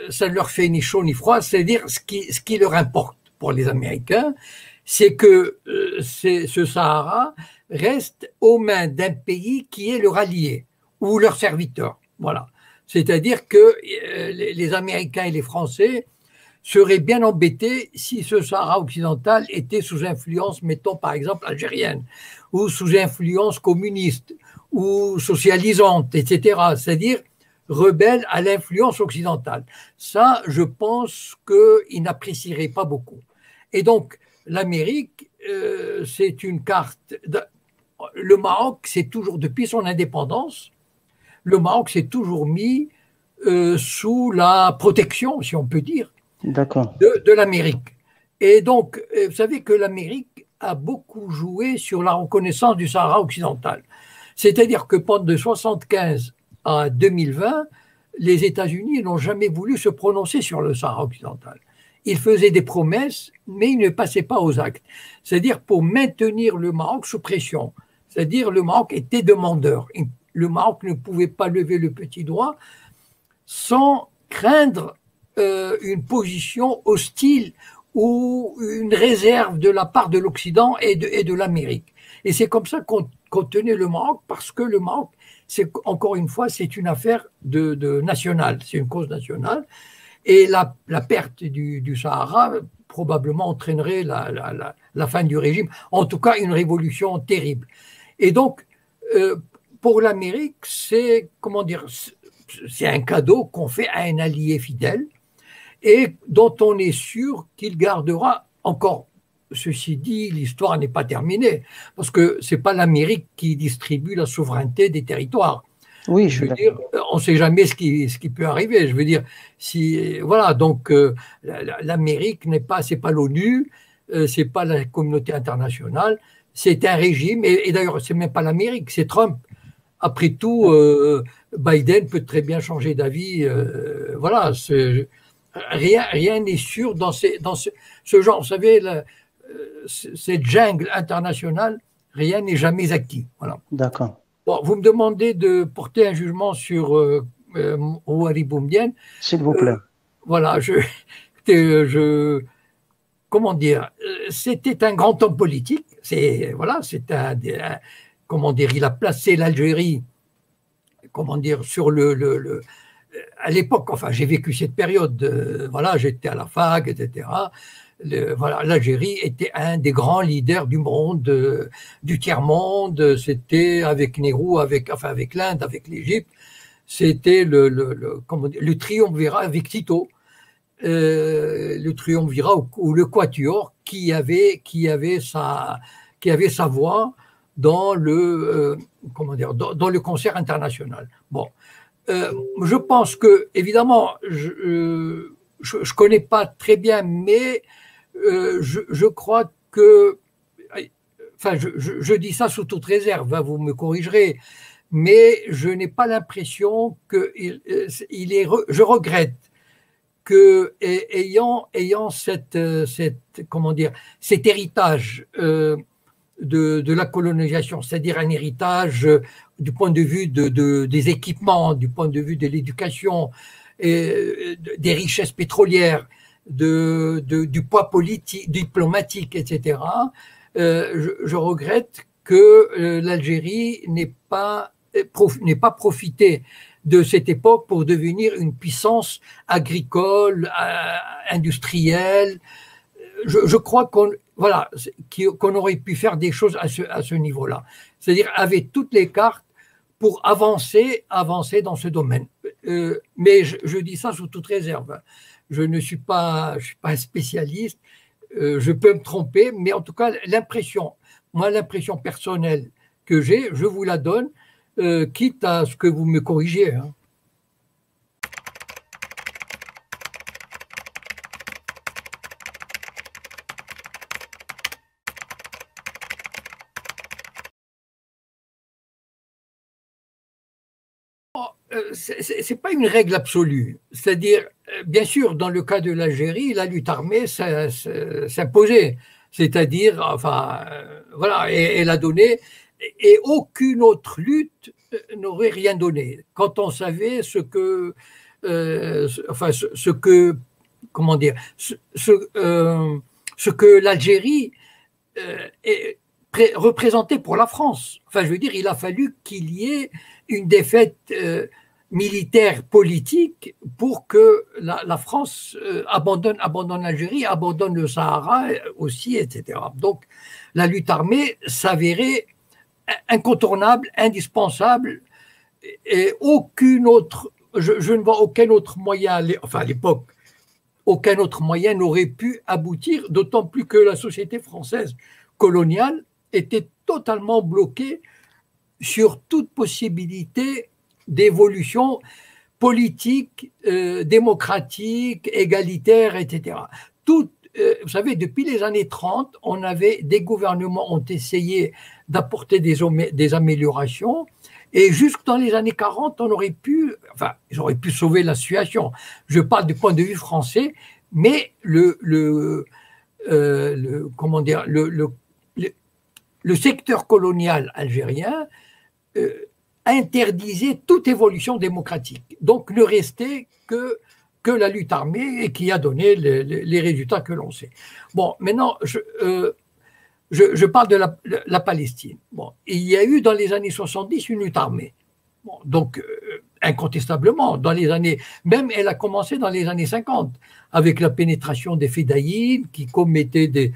[SPEAKER 1] ça ne leur fait ni chaud ni froid. C'est-à-dire, ce qui leur importe pour les Américains, c'est que ce Sahara reste aux mains d'un pays qui est leur allié ou leur serviteur. Voilà. C'est-à-dire que les Américains et les Français seraient bien embêtés si ce Sahara occidental était sous influence, mettons par exemple algérienne, ou sous influence communiste, ou socialisante, etc. C'est-à-dire rebelle à l'influence occidentale. Ça, je pense qu'ils n'apprécieraient pas beaucoup. Et donc, l'Amérique, c'est une carte. Le Maroc, c'est toujours, depuis son indépendance, le Maroc s'est toujours mis sous la protection, si on peut dire, de l'Amérique. Et donc, vous savez que l'Amérique a beaucoup joué sur la reconnaissance du Sahara occidental. C'est-à-dire que pendant de 1975 à 2020, les États-Unis n'ont jamais voulu se prononcer sur le Sahara occidental. Ils faisaient des promesses, mais ils ne passaient pas aux actes. C'est-à-dire pour maintenir le Maroc sous pression. C'est-à-dire le Maroc était demandeur. Le Maroc ne pouvait pas lever le petit doigt sans craindre une position hostile ou une réserve de la part de l'Occident et de l'Amérique. Et c'est comme ça qu'on tenait le Maroc, parce que le Maroc, encore une fois, c'est une affaire de nationale, c'est une cause nationale. Et la perte du Sahara probablement entraînerait la fin du régime, en tout cas une révolution terrible. Et donc, pour l'Amérique, c'est un cadeau qu'on fait à un allié fidèle et dont on est sûr qu'il gardera encore. Ceci dit, l'histoire n'est pas terminée, parce que ce n'est pas l'Amérique qui distribue la souveraineté des territoires.
[SPEAKER 4] Oui,
[SPEAKER 1] je veux dire, on ne sait jamais ce qui peut arriver. Je veux dire, voilà, donc l'Amérique c'est pas l'ONU, c'est pas la communauté internationale, c'est un régime, et d'ailleurs, c'est même pas l'Amérique, c'est Trump. Après tout, Biden peut très bien changer d'avis. Voilà, rien n'est sûr dans ce genre. Vous savez, cette jungle internationale, rien n'est jamais acquis. Voilà.
[SPEAKER 4] D'accord.
[SPEAKER 1] Bon, vous me demandez de porter un jugement sur Houari Boumedienne.
[SPEAKER 4] S'il vous plaît.
[SPEAKER 1] Voilà, comment dire, c'était un grand homme politique. Voilà, comment dire, il a placé l'Algérie, comment dire, sur à l'époque, enfin, j'ai vécu cette période, voilà, j'étais à la fac, etc. Voilà, l'Algérie était un des grands leaders du monde, du tiers-monde. C'était avec Nehru, avec l'Inde, avec l'Égypte. C'était le triumvirat avec Tito, le triumvirat ou le quatuor qui avait sa voix dans comment dire, dans le concert international. Bon, je pense que évidemment, je connais pas très bien, mais je crois que, enfin, je dis ça sous toute réserve, hein, vous me corrigerez, mais je n'ai pas l'impression que je regrette que ayant comment dire, cet héritage de la colonisation, c'est-à-dire un héritage du point de vue des équipements, du point de vue de l'éducation, des richesses pétrolières, du poids politique, diplomatique, etc. Je regrette que l'Algérie n'ait pas profité de cette époque pour devenir une puissance agricole, industrielle. Je crois qu'on aurait pu faire des choses à ce niveau-là. C'est-à-dire avec toutes les cartes pour avancer dans ce domaine. Mais je dis ça sous toute réserve. Je ne suis pas un spécialiste. Je peux me tromper, mais en tout cas, l'impression personnelle que j'ai, je vous la donne, quitte à ce que vous me corrigiez. Hein. C'est pas une règle absolue. C'est-à-dire, bien sûr, dans le cas de l'Algérie, la lutte armée s'imposait. C'est-à-dire, enfin, voilà, et elle a donné, et aucune autre lutte n'aurait rien donné. Quand on savait ce que, comment dire, ce que l'Algérie représentait pour la France. Enfin, je veux dire, il a fallu qu'il y ait une défaite militaire, politique, pour que la France abandonne l'Algérie, abandonne le Sahara aussi, etc. Donc, la lutte armée s'avérait incontournable, indispensable, et aucune autre, je ne vois aucun autre moyen, enfin à l'époque, aucun autre moyen n'aurait pu aboutir, d'autant plus que la société française coloniale était totalement bloquée sur toute possibilité d'évolution politique, démocratique, égalitaire, etc. Vous savez, depuis les années 30, des gouvernements ont essayé d'apporter des améliorations, et jusque dans les années 40, ils auraient pu sauver la situation. Je parle du point de vue français, mais comment dire, le secteur colonial algérien interdisait toute évolution démocratique. Donc, ne restait que la lutte armée, et qui a donné les résultats que l'on sait. Bon, maintenant, je parle de la Palestine. Bon, il y a eu dans les années 70 une lutte armée. Bon, donc, incontestablement, même elle a commencé dans les années 50, avec la pénétration des fédayines qui commettaient des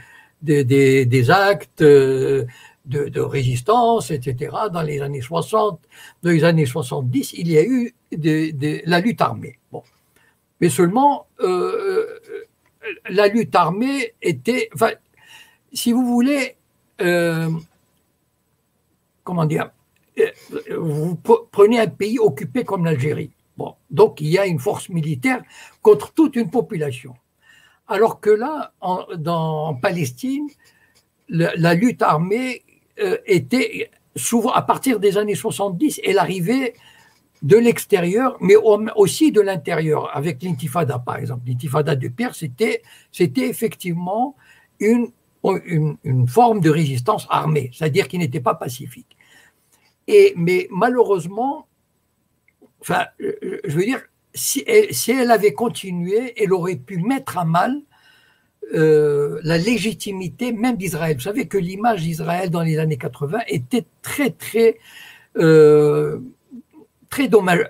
[SPEAKER 1] actes de résistance, etc. Dans les années 60, dans les années 70, il y a eu la lutte armée. Bon. Mais seulement, la lutte armée était, enfin, si vous voulez, comment dire, vous prenez un pays occupé comme l'Algérie. Bon, donc il y a une force militaire contre toute une population. Alors que là, en Palestine, la lutte armée était souvent, à partir des années 70, elle arrivait de l'extérieur, mais aussi de l'intérieur, avec l'intifada, par exemple. L'intifada de Pierre, c'était effectivement une forme de résistance armée, c'est-à-dire qui n'était pas pacifique. Mais malheureusement, enfin, je veux dire, si elle avait continué, elle aurait pu mettre à mal la légitimité même d'Israël. Vous savez que l'image d'Israël dans les années 80 était très dommage,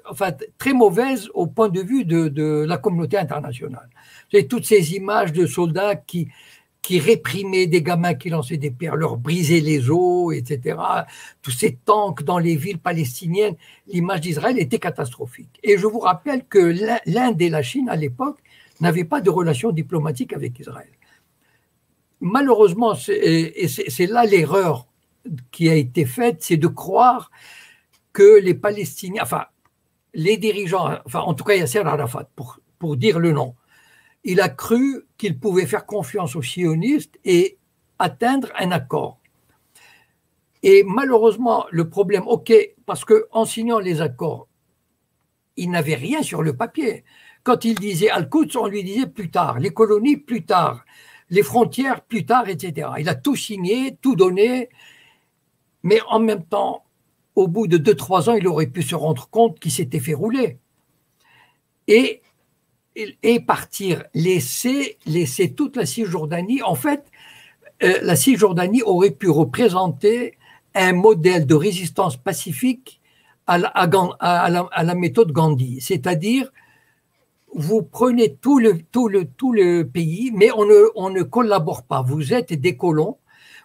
[SPEAKER 1] enfin très mauvaise au point de vue de la communauté internationale. Vous avez toutes ces images de soldats qui réprimaient des gamins qui lançaient des pierres, leur brisaient les os, etc. Tous ces tanks dans les villes palestiniennes, l'image d'Israël était catastrophique. Et je vous rappelle que l'Inde et la Chine, à l'époque, n'avaient pas de relations diplomatiques avec Israël. Malheureusement, c'est là l'erreur qui a été faite, c'est de croire que les Palestiniens, enfin, les dirigeants, enfin, en tout cas Yasser Arafat, pour dire le nom, il a cru qu'il pouvait faire confiance aux sionistes et atteindre un accord. Et malheureusement, le problème, ok, parce qu'en signant les accords, il n'avait rien sur le papier. Quand il disait Al-Quds, on lui disait plus tard, les colonies plus tard, les frontières plus tard, etc. Il a tout signé, tout donné, mais en même temps, au bout de 2-3 ans, il aurait pu se rendre compte qu'il s'était fait rouler. Et partir, laisser toute la Cisjordanie. En fait, la Cisjordanie aurait pu représenter un modèle de résistance pacifique à la méthode Gandhi. C'est-à-dire, vous prenez tout le pays, mais on ne collabore pas. Vous êtes des colons,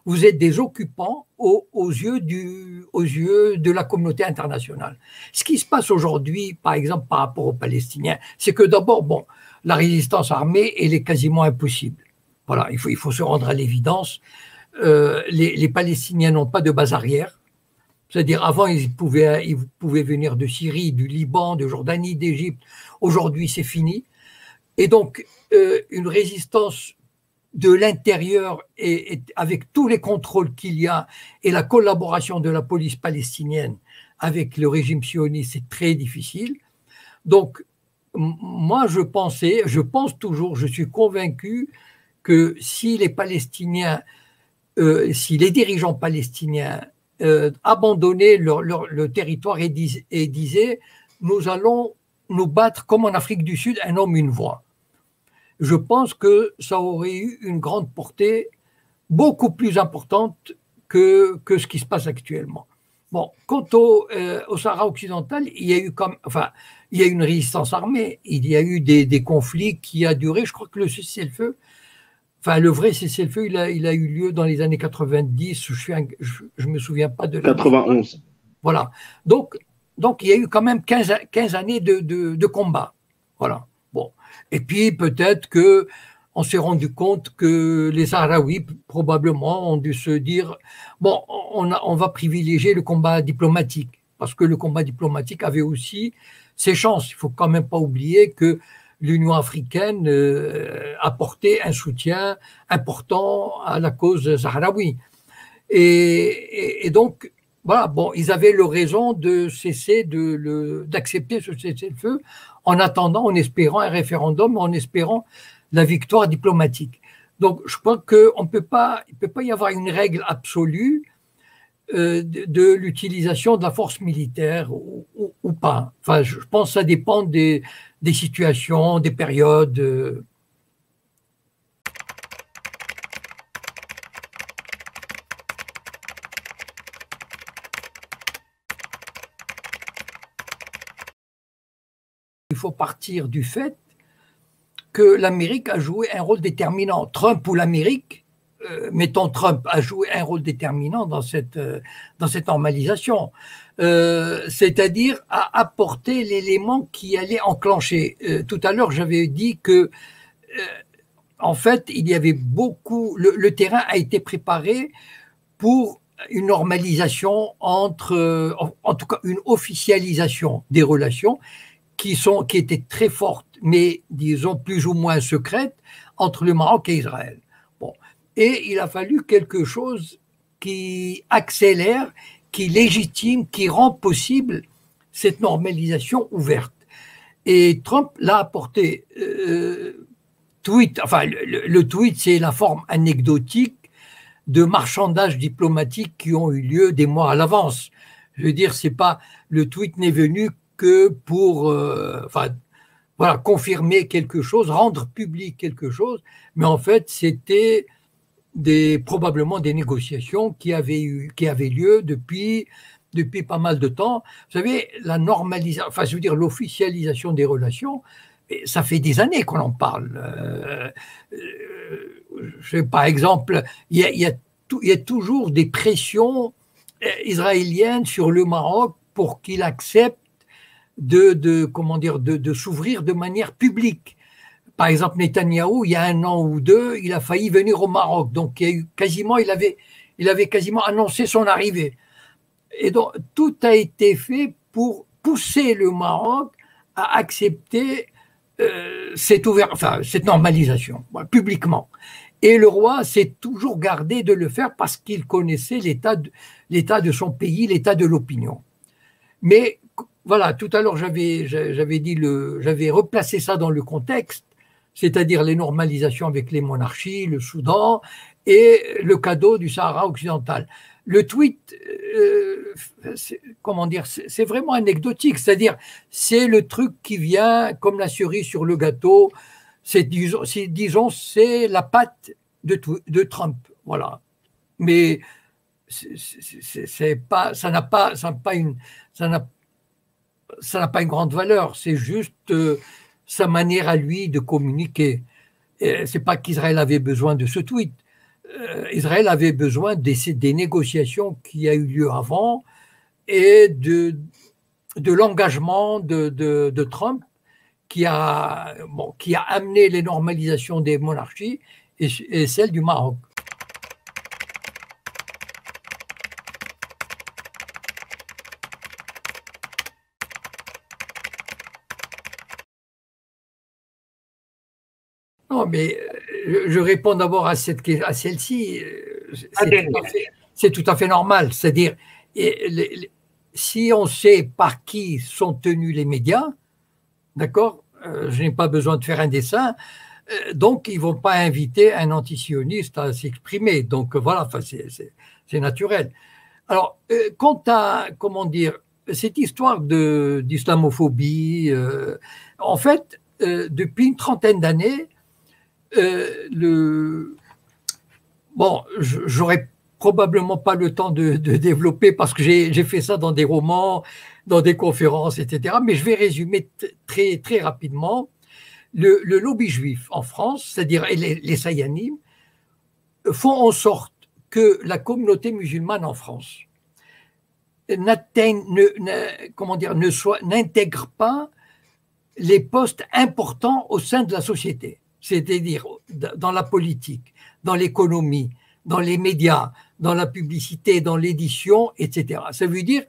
[SPEAKER 1] vous êtes des occupants aux yeux de la communauté internationale. Ce qui se passe aujourd'hui, par exemple, par rapport aux Palestiniens, c'est que d'abord, bon, la résistance armée, elle est quasiment impossible. Voilà, il faut se rendre à l'évidence. Les Palestiniens n'ont pas de base arrière. C'est-à-dire, avant, ils pouvaient venir de Syrie, du Liban, de Jordanie, d'Égypte. Aujourd'hui, c'est fini. Et donc, une résistance de l'intérieur et avec tous les contrôles qu'il y a et la collaboration de la police palestinienne avec le régime sioniste, c'est très difficile. Donc, moi, je pense toujours, je suis convaincu que si les Palestiniens, si les dirigeants palestiniens abandonnaient le territoire et disaient « nous allons nous battre comme en Afrique du Sud, un homme, une voix », je pense que ça aurait eu une grande portée beaucoup plus importante que ce qui se passe actuellement. Bon, quant au Sahara occidental, il y a eu il y a une résistance armée, il y a eu des conflits qui a duré, je crois que le cessez-le-feu, enfin le vrai cessez-le-feu, il a eu lieu dans les années 90, je me souviens pas de
[SPEAKER 2] 91.
[SPEAKER 1] Voilà, donc il y a eu quand même 15 années de combat, voilà. Bon, et puis peut-être que on s'est rendu compte que les Sahraouis probablement ont dû se dire bon, on va privilégier le combat diplomatique parce que le combat diplomatique avait aussi ses chances. Il faut quand même pas oublier que l'Union africaine apportait un soutien important à la cause sahraoui. Et donc voilà, bon, ils avaient leur raison de cesser d'accepter ce cessez-le-feu en attendant, en espérant un référendum, en espérant la victoire diplomatique. Donc, je crois qu'il ne peut pas y avoir une règle absolue de l'utilisation de la force militaire ou pas. Enfin, je pense que ça dépend des situations, des périodes. Il faut partir du fait que l'Amérique a joué un rôle déterminant. Trump ou l'Amérique, mettons Trump, a joué un rôle déterminant dans cette normalisation. C'est-à-dire à apporter l'élément qui allait enclencher. Tout à l'heure, j'avais dit que, en fait, il y avait beaucoup. Le terrain a été préparé pour une normalisation en tout cas une officialisation des relations qui étaient très fortes, mais disons plus ou moins secrètes, entre le Maroc et Israël. Bon. Et il a fallu quelque chose qui accélère, qui légitime, qui rend possible cette normalisation ouverte. Et Trump l'a apporté. Tweet, enfin, le tweet, c'est la forme anecdotique de marchandages diplomatiques qui ont eu lieu des mois à l'avance. Je veux dire, c'est pas, le tweet n'est venu que pour voilà, confirmer quelque chose, rendre public quelque chose, mais en fait, c'était probablement des négociations qui avaient lieu depuis pas mal de temps. Vous savez, la normalisation, enfin, je veux dire, l'officialisation des relations, ça fait des années qu'on en parle. Par exemple, il y a toujours des pressions israéliennes sur le Maroc pour qu'il accepte comment dire, de s'ouvrir de manière publique. Par exemple, Netanyahou, il y a 1 an ou 2, il a failli venir au Maroc. Donc, il avait quasiment annoncé son arrivée. Et donc, tout a été fait pour pousser le Maroc à accepter cette normalisation, publiquement. Et le roi s'est toujours gardé de le faire parce qu'il connaissait l'état de son pays, l'état de l'opinion. Mais voilà, tout à l'heure, j'avais replacé ça dans le contexte, c'est-à-dire les normalisations avec les monarchies, le Soudan et le cadeau du Sahara occidental. Le tweet, comment dire, c'est vraiment anecdotique, c'est-à-dire c'est le truc qui vient comme la cerise sur le gâteau, disons, c'est la patte de Trump, voilà. Mais ça n'a pas une grande valeur, c'est juste sa manière à lui de communiquer. C'est pas qu'Israël avait besoin de ce tweet. Israël avait besoin des négociations qui a eu lieu avant et de l'engagement de Trump qui a amené les normalisations des monarchies et celle du Maroc. Non, mais je réponds d'abord à celle-ci. C'est tout à fait normal. C'est-à-dire, si on sait par qui sont tenus les médias, d'accord, je n'ai pas besoin de faire un dessin, donc ils ne vont pas inviter un antisioniste à s'exprimer. Donc voilà, c'est naturel. Alors, quant à, comment dire, cette histoire d'islamophobie, en fait, depuis une trentaine d'années, j'aurais probablement pas le temps de développer parce que j'ai fait ça dans des romans, dans des conférences, etc. Mais je vais résumer très, très rapidement. Le lobby juif en France, c'est-à-dire les Sayanim, font en sorte que la communauté musulmane en France n'intègre pas les postes importants au sein de la société, c'est-à-dire dans la politique, dans l'économie, dans les médias, dans la publicité, dans l'édition, etc. Ça veut dire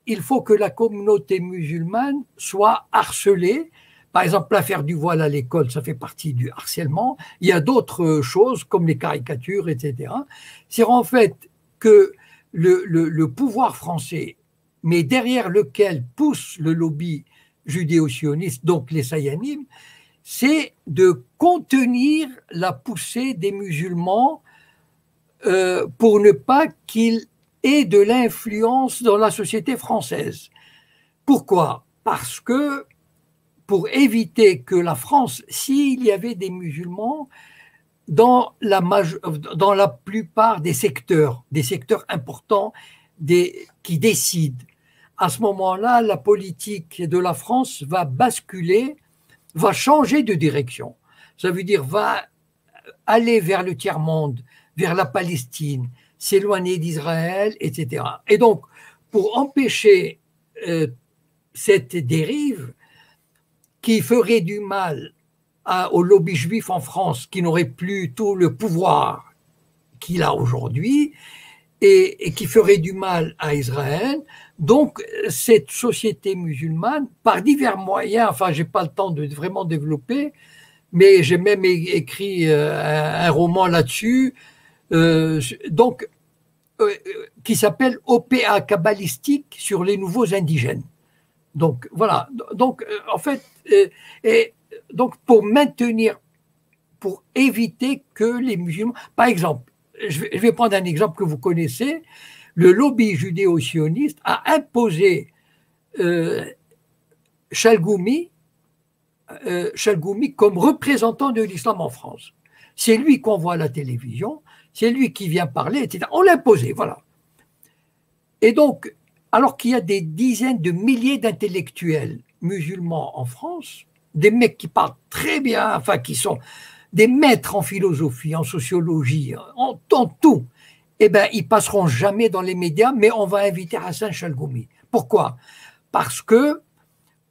[SPEAKER 1] qu'il faut que la communauté musulmane soit harcelée. Par exemple, l'affaire du voile à l'école, ça fait partie du harcèlement. Il y a d'autres choses comme les caricatures, etc. C'est en fait que le pouvoir français, mais derrière lequel pousse le lobby judéo-sioniste, donc les Sayanim, c'est de contenir la poussée des musulmans pour ne pas qu'ils aient de l'influence dans la société française. Pourquoi ? Parce que pour éviter que la France, s'il y avait des musulmans dans la plupart des secteurs importants qui décident, à ce moment-là, la politique de la France va basculer, va changer de direction. Ça veut dire va aller vers le tiers-monde, vers la Palestine, s'éloigner d'Israël, etc. Et donc, pour empêcher cette dérive qui ferait du mal au lobby juif en France, qui n'aurait plus tout le pouvoir qu'il a aujourd'hui, et qui ferait du mal à Israël. Donc, cette société musulmane, par divers moyens, enfin, je n'ai pas le temps de vraiment développer, mais j'ai même écrit un roman là-dessus, qui s'appelle OPA kabbalistique sur les nouveaux indigènes. Donc, voilà. Donc, en fait, donc pour éviter que les musulmans, par exemple, je vais prendre un exemple que vous connaissez, le lobby judéo-sioniste a imposé Chalgoumi comme représentant de l'islam en France. C'est lui qu'on voit à la télévision, c'est lui qui vient parler, etc. On l'a imposé, voilà. Et donc, alors qu'il y a des dizaines de milliers d'intellectuels musulmans en France, des mecs qui parlent très bien, enfin qui sont des maîtres en philosophie, en sociologie, en tout, eh bien, ils passeront jamais dans les médias, mais on va inviter Hassan Chalgoumi. Pourquoi? Parce que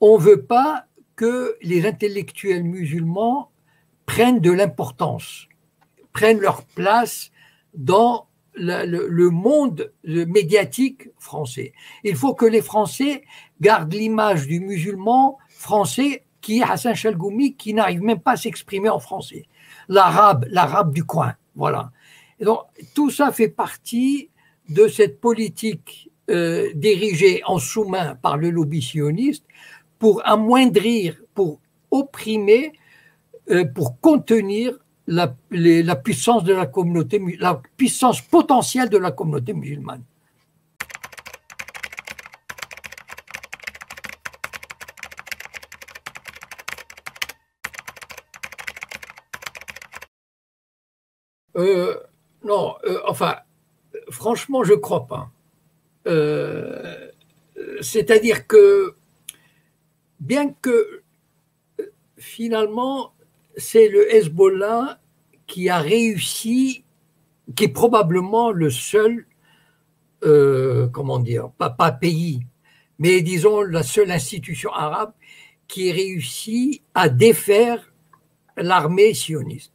[SPEAKER 1] on ne veut pas que les intellectuels musulmans prennent de l'importance, prennent leur place dans le monde médiatique français. Il faut que les Français gardent l'image du musulman français qui est Hassan Chalgoumi, qui n'arrive même pas à s'exprimer en français. L'arabe du coin, voilà. Et donc, tout ça fait partie de cette politique dirigée en sous-main par le lobby sioniste pour amoindrir, pour opprimer, pour contenir la puissance de la communauté, la puissance potentielle de la communauté musulmane. Non, enfin, franchement, je ne crois pas. C'est-à-dire que, bien que finalement, c'est le Hezbollah qui a réussi, qui est probablement le seul, comment dire, pas pays, mais disons la seule institution arabe qui ait réussi à défaire l'armée sioniste.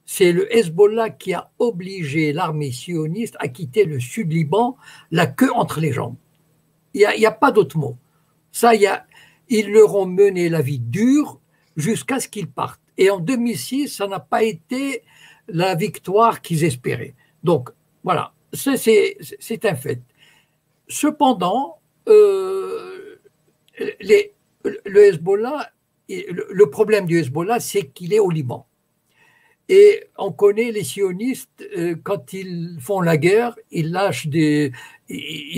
[SPEAKER 1] C'est le Hezbollah qui a obligé l'armée sioniste à quitter le sud-Liban, la queue entre les jambes. Il n'y a pas d'autre mot. Ça, ils leur ont mené la vie dure jusqu'à ce qu'ils partent. Et en 2006, ça n'a pas été la victoire qu'ils espéraient. Donc, voilà, c'est un fait. Cependant, le Hezbollah, le problème du Hezbollah, c'est qu'il est au Liban. Et on connaît les sionistes, quand ils font la guerre, ils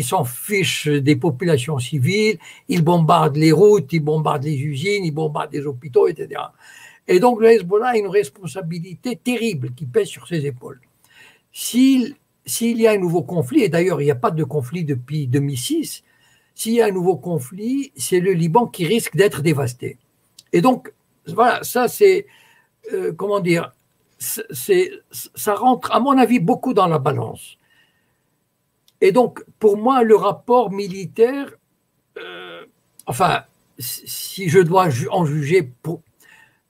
[SPEAKER 1] s'en fichent des populations civiles, ils bombardent les routes, ils bombardent les usines, ils bombardent les hôpitaux, etc. Et donc le Hezbollah a une responsabilité terrible qui pèse sur ses épaules. S'il y a un nouveau conflit, et d'ailleurs il n'y a pas de conflit depuis 2006, s'il y a un nouveau conflit, c'est le Liban qui risque d'être dévasté. Et donc, voilà, ça c'est, comment dire, ça rentre, à mon avis, beaucoup dans la balance. Et donc, pour moi, le rapport militaire, enfin, si je dois en juger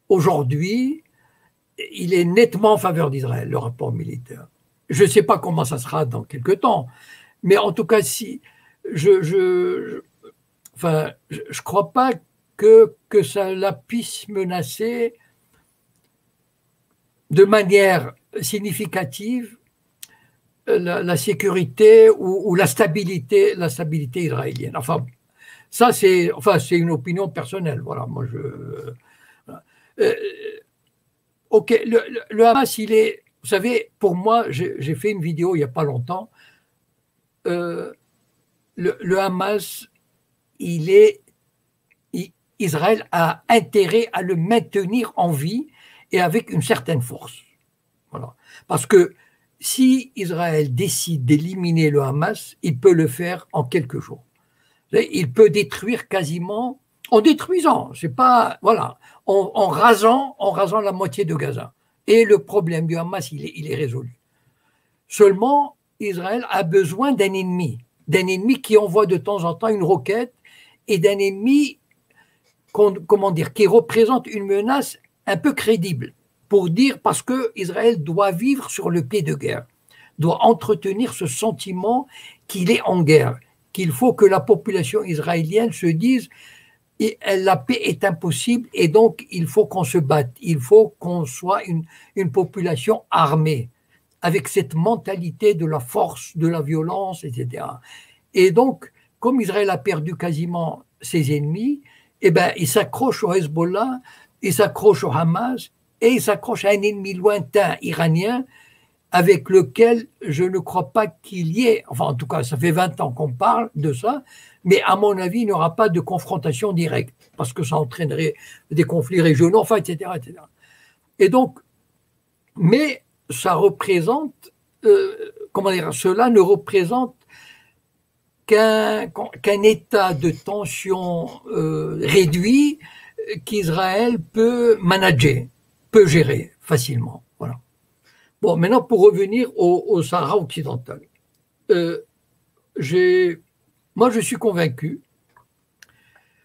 [SPEAKER 1] aujourd'hui, il est nettement en faveur d'Israël, le rapport militaire. Je ne sais pas comment ça sera dans quelques temps, mais en tout cas, si je crois pas que ça la puisse menacer de manière significative la sécurité ou la stabilité israélienne. Enfin, ça c'est une opinion personnelle. Voilà, moi ok, le Hamas, il est, vous savez, pour moi, j'ai fait une vidéo il n'y a pas longtemps. Le Hamas, Israël a intérêt à le maintenir en vie et avec une certaine force. Voilà. Parce que si Israël décide d'éliminer le Hamas, il peut le faire en quelques jours. Il peut détruire quasiment, en détruisant, c'est pas, voilà, en rasant la moitié de Gaza. Et le problème du Hamas, il est résolu. Seulement, Israël a besoin d'un ennemi qui envoie de temps en temps une roquette et d'un ennemi, comment dire, qui représente une menace un peu crédible. Pour dire, parce que Israël doit vivre sur le pied de guerre, doit entretenir ce sentiment qu'il est en guerre, qu'il faut que la population israélienne se dise la paix est impossible et donc il faut qu'on se batte, il faut qu'on soit une population armée, avec cette mentalité de la force, de la violence, etc. Et donc, comme Israël a perdu quasiment ses ennemis, eh ben, il s'accroche au Hezbollah, il s'accroche au Hamas, et il s'accroche à un ennemi lointain iranien avec lequel je ne crois pas qu'il y ait, enfin en tout cas ça fait 20 ans qu'on parle de ça, mais à mon avis il n'y aura pas de confrontation directe, parce que ça entraînerait des conflits régionaux, enfin etc. etc. Et donc, mais ça représente, comment dire, cela ne représente qu'un état de tension réduit qu'Israël peut manager, peut gérer facilement. Voilà. Bon, maintenant pour revenir au Sahara occidental. Moi je suis convaincu.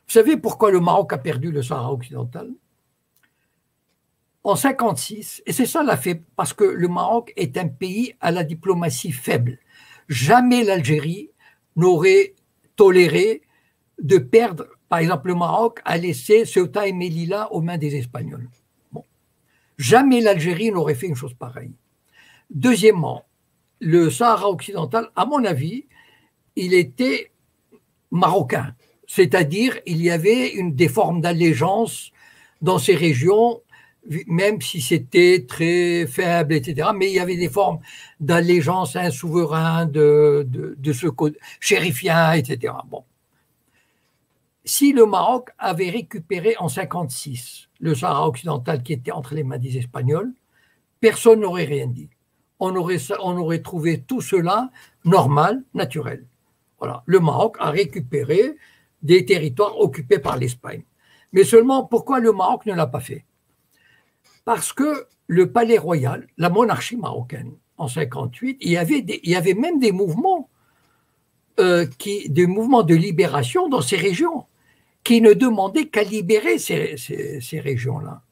[SPEAKER 1] Vous savez pourquoi le Maroc a perdu le Sahara occidental? En 1956, et c'est ça l'a fait, parce que le Maroc est un pays à la diplomatie faible. Jamais l'Algérie n'aurait toléré de perdre, par exemple le Maroc a laissé Ceuta et Melilla aux mains des Espagnols. Bon. Jamais l'Algérie n'aurait fait une chose pareille. Deuxièmement, le Sahara occidental, à mon avis, il était marocain, c'est-à-dire il y avait des formes d'allégeance dans ces régions, même si c'était très faible, etc. Mais il y avait des formes d'allégeance à un souverain, de ce côté chérifien, etc. Bon. Si le Maroc avait récupéré en 1956 le Sahara occidental qui était entre les mains des Espagnols, personne n'aurait rien dit. On aurait trouvé tout cela normal, naturel. Voilà. Le Maroc a récupéré des territoires occupés par l'Espagne. Mais seulement, pourquoi le Maroc ne l'a pas fait? Parce que le palais royal, la monarchie marocaine, en 1958, il y avait même des mouvements, des mouvements de libération dans ces régions, qui ne demandaient qu'à libérer ces régions-là.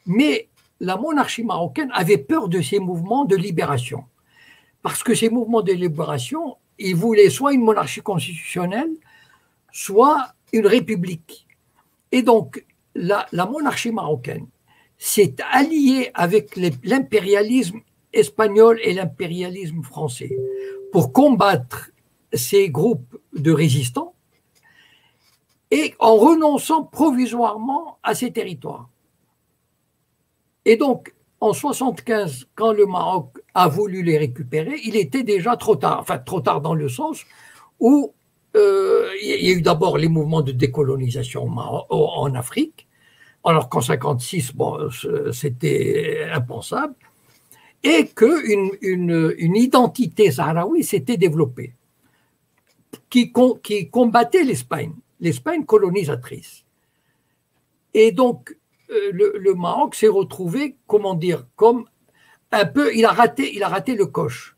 [SPEAKER 1] Mais la monarchie marocaine avait peur de ces mouvements de libération, parce que ces mouvements de libération, ils voulaient soit une monarchie constitutionnelle, soit une république. Et donc, la monarchie marocaine s'est alliée avec l'impérialisme espagnol et l'impérialisme français pour combattre ces groupes de résistants et en renonçant provisoirement à ces territoires. Et donc, en 1975, quand le Maroc a voulu les récupérer, il était déjà trop tard, enfin trop tard dans le sens où il y a eu d'abord les mouvements de décolonisation en Afrique, alors qu'en 1956, bon, c'était impensable, et qu'une identité sahraoui s'était développée, qui combattait l'Espagne colonisatrice. Et donc, le Maroc s'est retrouvé, comment dire, comme un peu, il a raté le coche.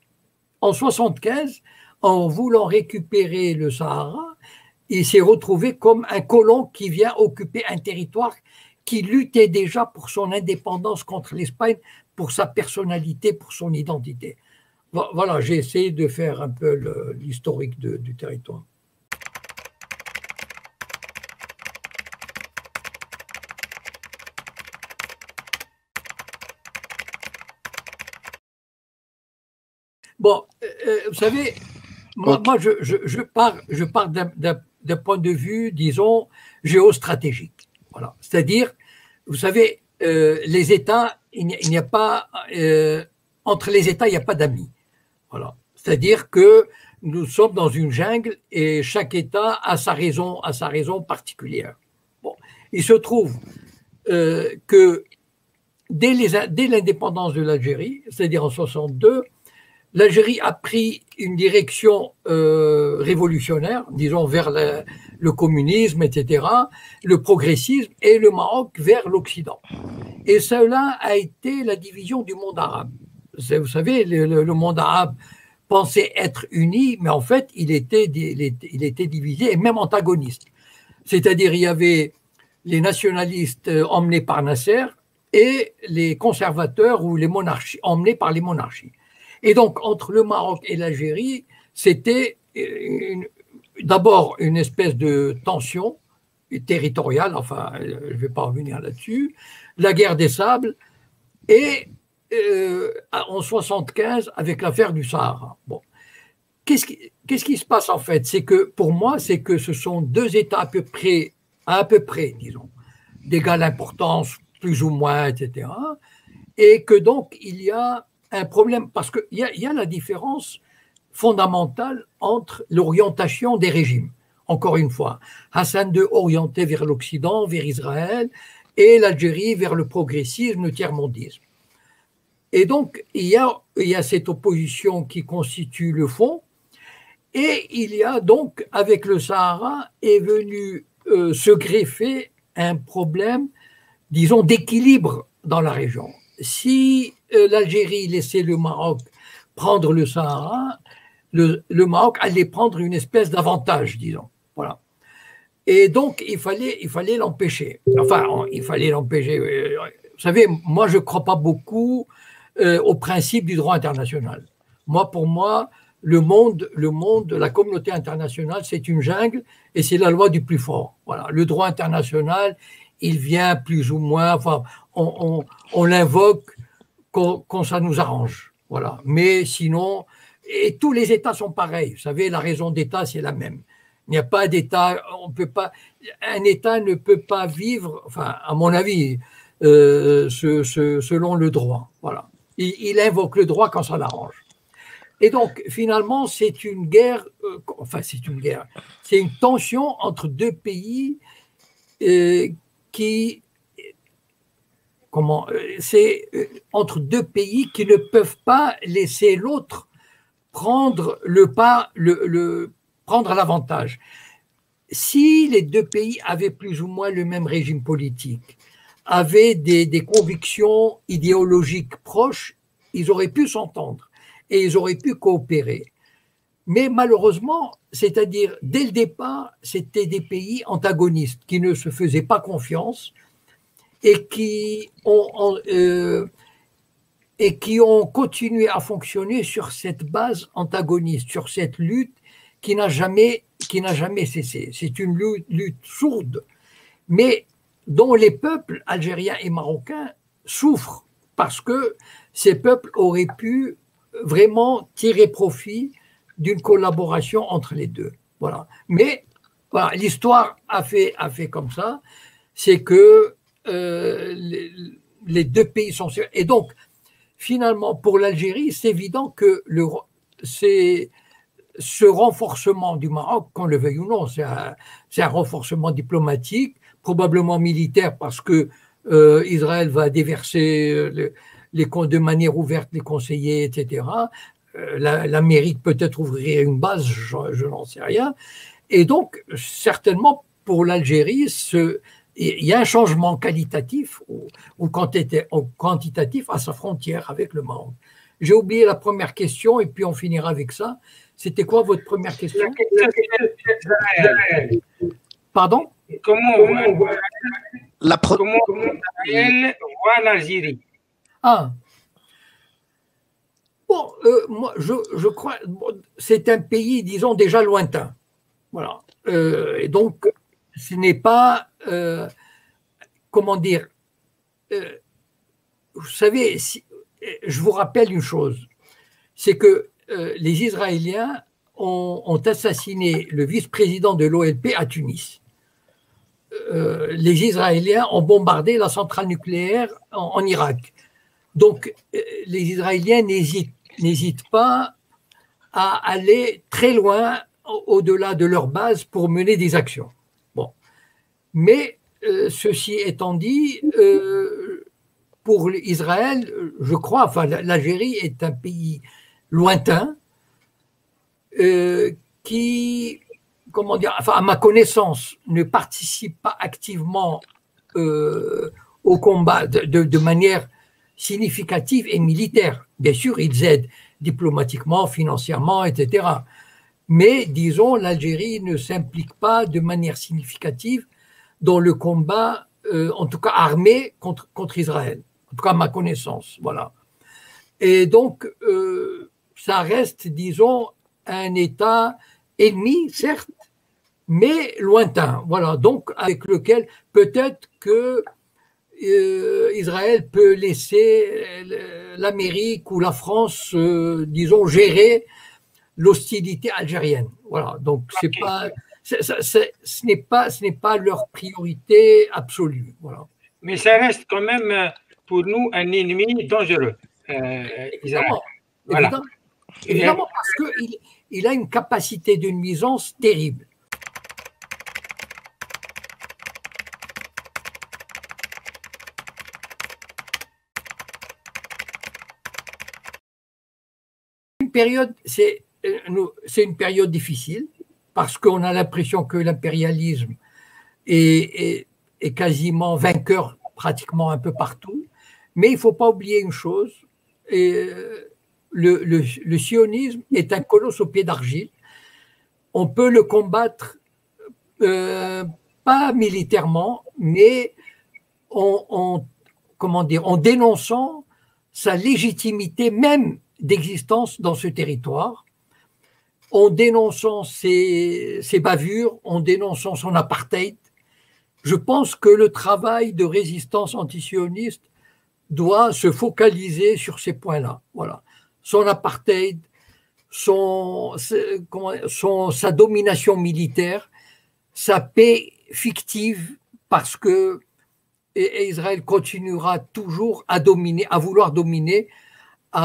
[SPEAKER 1] En 1975, en voulant récupérer le Sahara, il s'est retrouvé comme un colon qui vient occuper un territoire qui luttait déjà pour son indépendance contre l'Espagne, pour sa personnalité, pour son identité. Voilà, j'ai essayé de faire un peu l'historique du territoire. Bon, vous savez, moi je pars d'un point de vue, disons, géostratégique. Voilà. C'est-à-dire, vous savez, les États, il n'y a pas, entre les États, il n'y a pas d'amis. Voilà. C'est-à-dire que nous sommes dans une jungle et chaque État a sa raison particulière. Bon. Il se trouve que dès l'indépendance de l'Algérie, c'est-à-dire en 1962, l'Algérie a pris une direction révolutionnaire, disons vers le communisme, etc., le progressisme, et le Maroc vers l'Occident. Et cela a été la division du monde arabe. Vous savez, le monde arabe pensait être uni, mais en fait, il était divisé et même antagoniste. C'est-à-dire, il y avait les nationalistes emmenés par Nasser et les conservateurs ou les monarchies emmenés par les monarchies. Et donc, entre le Maroc et l'Algérie, c'était d'abord une espèce de tension territoriale, enfin, je ne vais pas revenir là-dessus, la guerre des sables, et en 1975, avec l'affaire du Sahara. Bon. Qu'est-ce qui se passe en fait? C'est que, pour moi, c'est que ce sont deux États à peu près, disons, d'égale importance, plus ou moins, etc. Et que donc, il y a un problème, parce qu'il y a la différence fondamentale entre l'orientation des régimes. Encore une fois, Hassan II orienté vers l'Occident, vers Israël, et l'Algérie vers le progressisme, le tiers-mondisme. Et donc, il y a cette opposition qui constitue le fond, et il y a donc, avec le Sahara, est venu se greffer un problème, disons, d'équilibre dans la région. Si l'Algérie laissait le Maroc prendre le Sahara, le Maroc allait prendre une espèce d'avantage, disons. Voilà. Et donc, il fallait l'empêcher. Enfin, il fallait l'empêcher. Vous savez, moi, je ne crois pas beaucoup au principe du droit international. Pour moi, le monde, la communauté internationale, c'est une jungle et c'est la loi du plus fort. Voilà. Le droit international, il vient plus ou moins, enfin, on l'invoque quand ça nous arrange. Voilà. Mais sinon, et tous les États sont pareils. Vous savez, la raison d'État, c'est la même. Il n'y a pas d'État, un État ne peut pas vivre, enfin, à mon avis, selon le droit. Voilà. Il invoque le droit quand ça l'arrange. Et donc, finalement, c'est une guerre, c'est une tension entre deux pays entre deux pays qui ne peuvent pas laisser l'autre prendre le pas, prendre l'avantage. Si les deux pays avaient plus ou moins le même régime politique, avaient des convictions idéologiques proches, ils auraient pu s'entendre et ils auraient pu coopérer. Mais malheureusement, c'est-à-dire dès le départ, c'était des pays antagonistes qui ne se faisaient pas confiance et qui ont continué à fonctionner sur cette base antagoniste, sur cette lutte qui n'a jamais cessé. C'est une lutte sourde, mais dont les peuples algériens et marocains souffrent parce que ces peuples auraient pu vraiment tirer profit d'une collaboration entre les deux. Voilà. Mais voilà, l'histoire a fait comme ça, c'est que les deux pays sont... Et donc, finalement, pour l'Algérie, c'est évident que ce renforcement du Maroc, qu'on le veuille ou non, c'est un renforcement diplomatique, probablement militaire, parce que Israël va déverser de manière ouverte les conseillers, etc. L'Amérique peut-être ouvrir une base, je n'en sais rien. Et donc, certainement, pour l'Algérie, il y a un changement qualitatif ou quantitatif à sa frontière avec le Maroc. J'ai oublié la première question et puis on finira avec ça. C'était quoi votre première question? Pardon?
[SPEAKER 3] Comment Israël voit l'Algérie?
[SPEAKER 1] Ah. Bon, moi, je crois, c'est un pays, disons, déjà lointain. Voilà. Et donc, ce n'est pas, comment dire, vous savez, je vous rappelle une chose, c'est que les Israéliens ont assassiné le vice-président de l'OLP à Tunis. Les Israéliens ont bombardé la centrale nucléaire en Irak. Donc, les Israéliens n'hésitent pas à aller très loin au-delà de leur base pour mener des actions. Bon. Mais ceci étant dit, pour Israël, je crois, enfin, l'Algérie est un pays lointain qui, comment dire, enfin, à ma connaissance, ne participe pas activement au combat de manière significative et militaire. Bien sûr, ils aident diplomatiquement, financièrement, etc. Mais, disons, l'Algérie ne s'implique pas de manière significative dans le combat, en tout cas armé, contre Israël. En tout cas, à ma connaissance. Voilà. Et donc, ça reste, disons, un État ennemi, certes, mais lointain. Voilà. Donc, avec lequel peut-être que Israël peut laisser l'Amérique ou la France, disons, gérer l'hostilité algérienne. Voilà. Donc, ce n'est pas leur priorité absolue. Voilà.
[SPEAKER 3] Mais ça reste quand même pour nous un ennemi dangereux. Israël.
[SPEAKER 1] Évidemment,
[SPEAKER 3] Voilà.
[SPEAKER 1] évidemment parce qu'il a une capacité de nuisance terrible. C'est une période difficile parce qu'on a l'impression que l'impérialisme est quasiment vainqueur pratiquement un peu partout. Mais il ne faut pas oublier une chose, le sionisme est un colosse au pied d'argile. On peut le combattre pas militairement, mais comment dire, en dénonçant sa légitimité même d'existence dans ce territoire, en dénonçant ses bavures, en dénonçant son apartheid. Je pense que le travail de résistance antisioniste doit se focaliser sur ces points-là. Voilà. Son apartheid, sa domination militaire, sa paix fictive, parce que Israël continuera toujours à dominer, à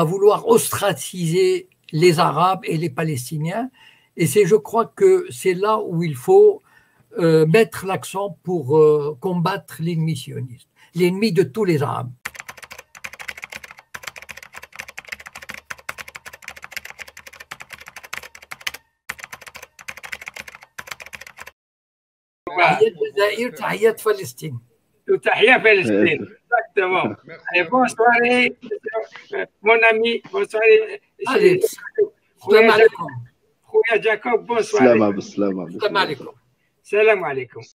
[SPEAKER 1] vouloir ostraciser les Arabes et les Palestiniens. Et je crois que c'est là où il faut mettre l'accent pour combattre l'ennemi sioniste, l'ennemi de tous les Arabes. تحيات فلسطين.
[SPEAKER 3] تحية Palestine. Exactement. Et bonne soirée, mon ami. Bonne soirée.
[SPEAKER 1] Allez, salam alaikum.
[SPEAKER 3] Khouya Jacob, bonne soirée.
[SPEAKER 2] Salam alaikum.
[SPEAKER 3] Salam alaikum.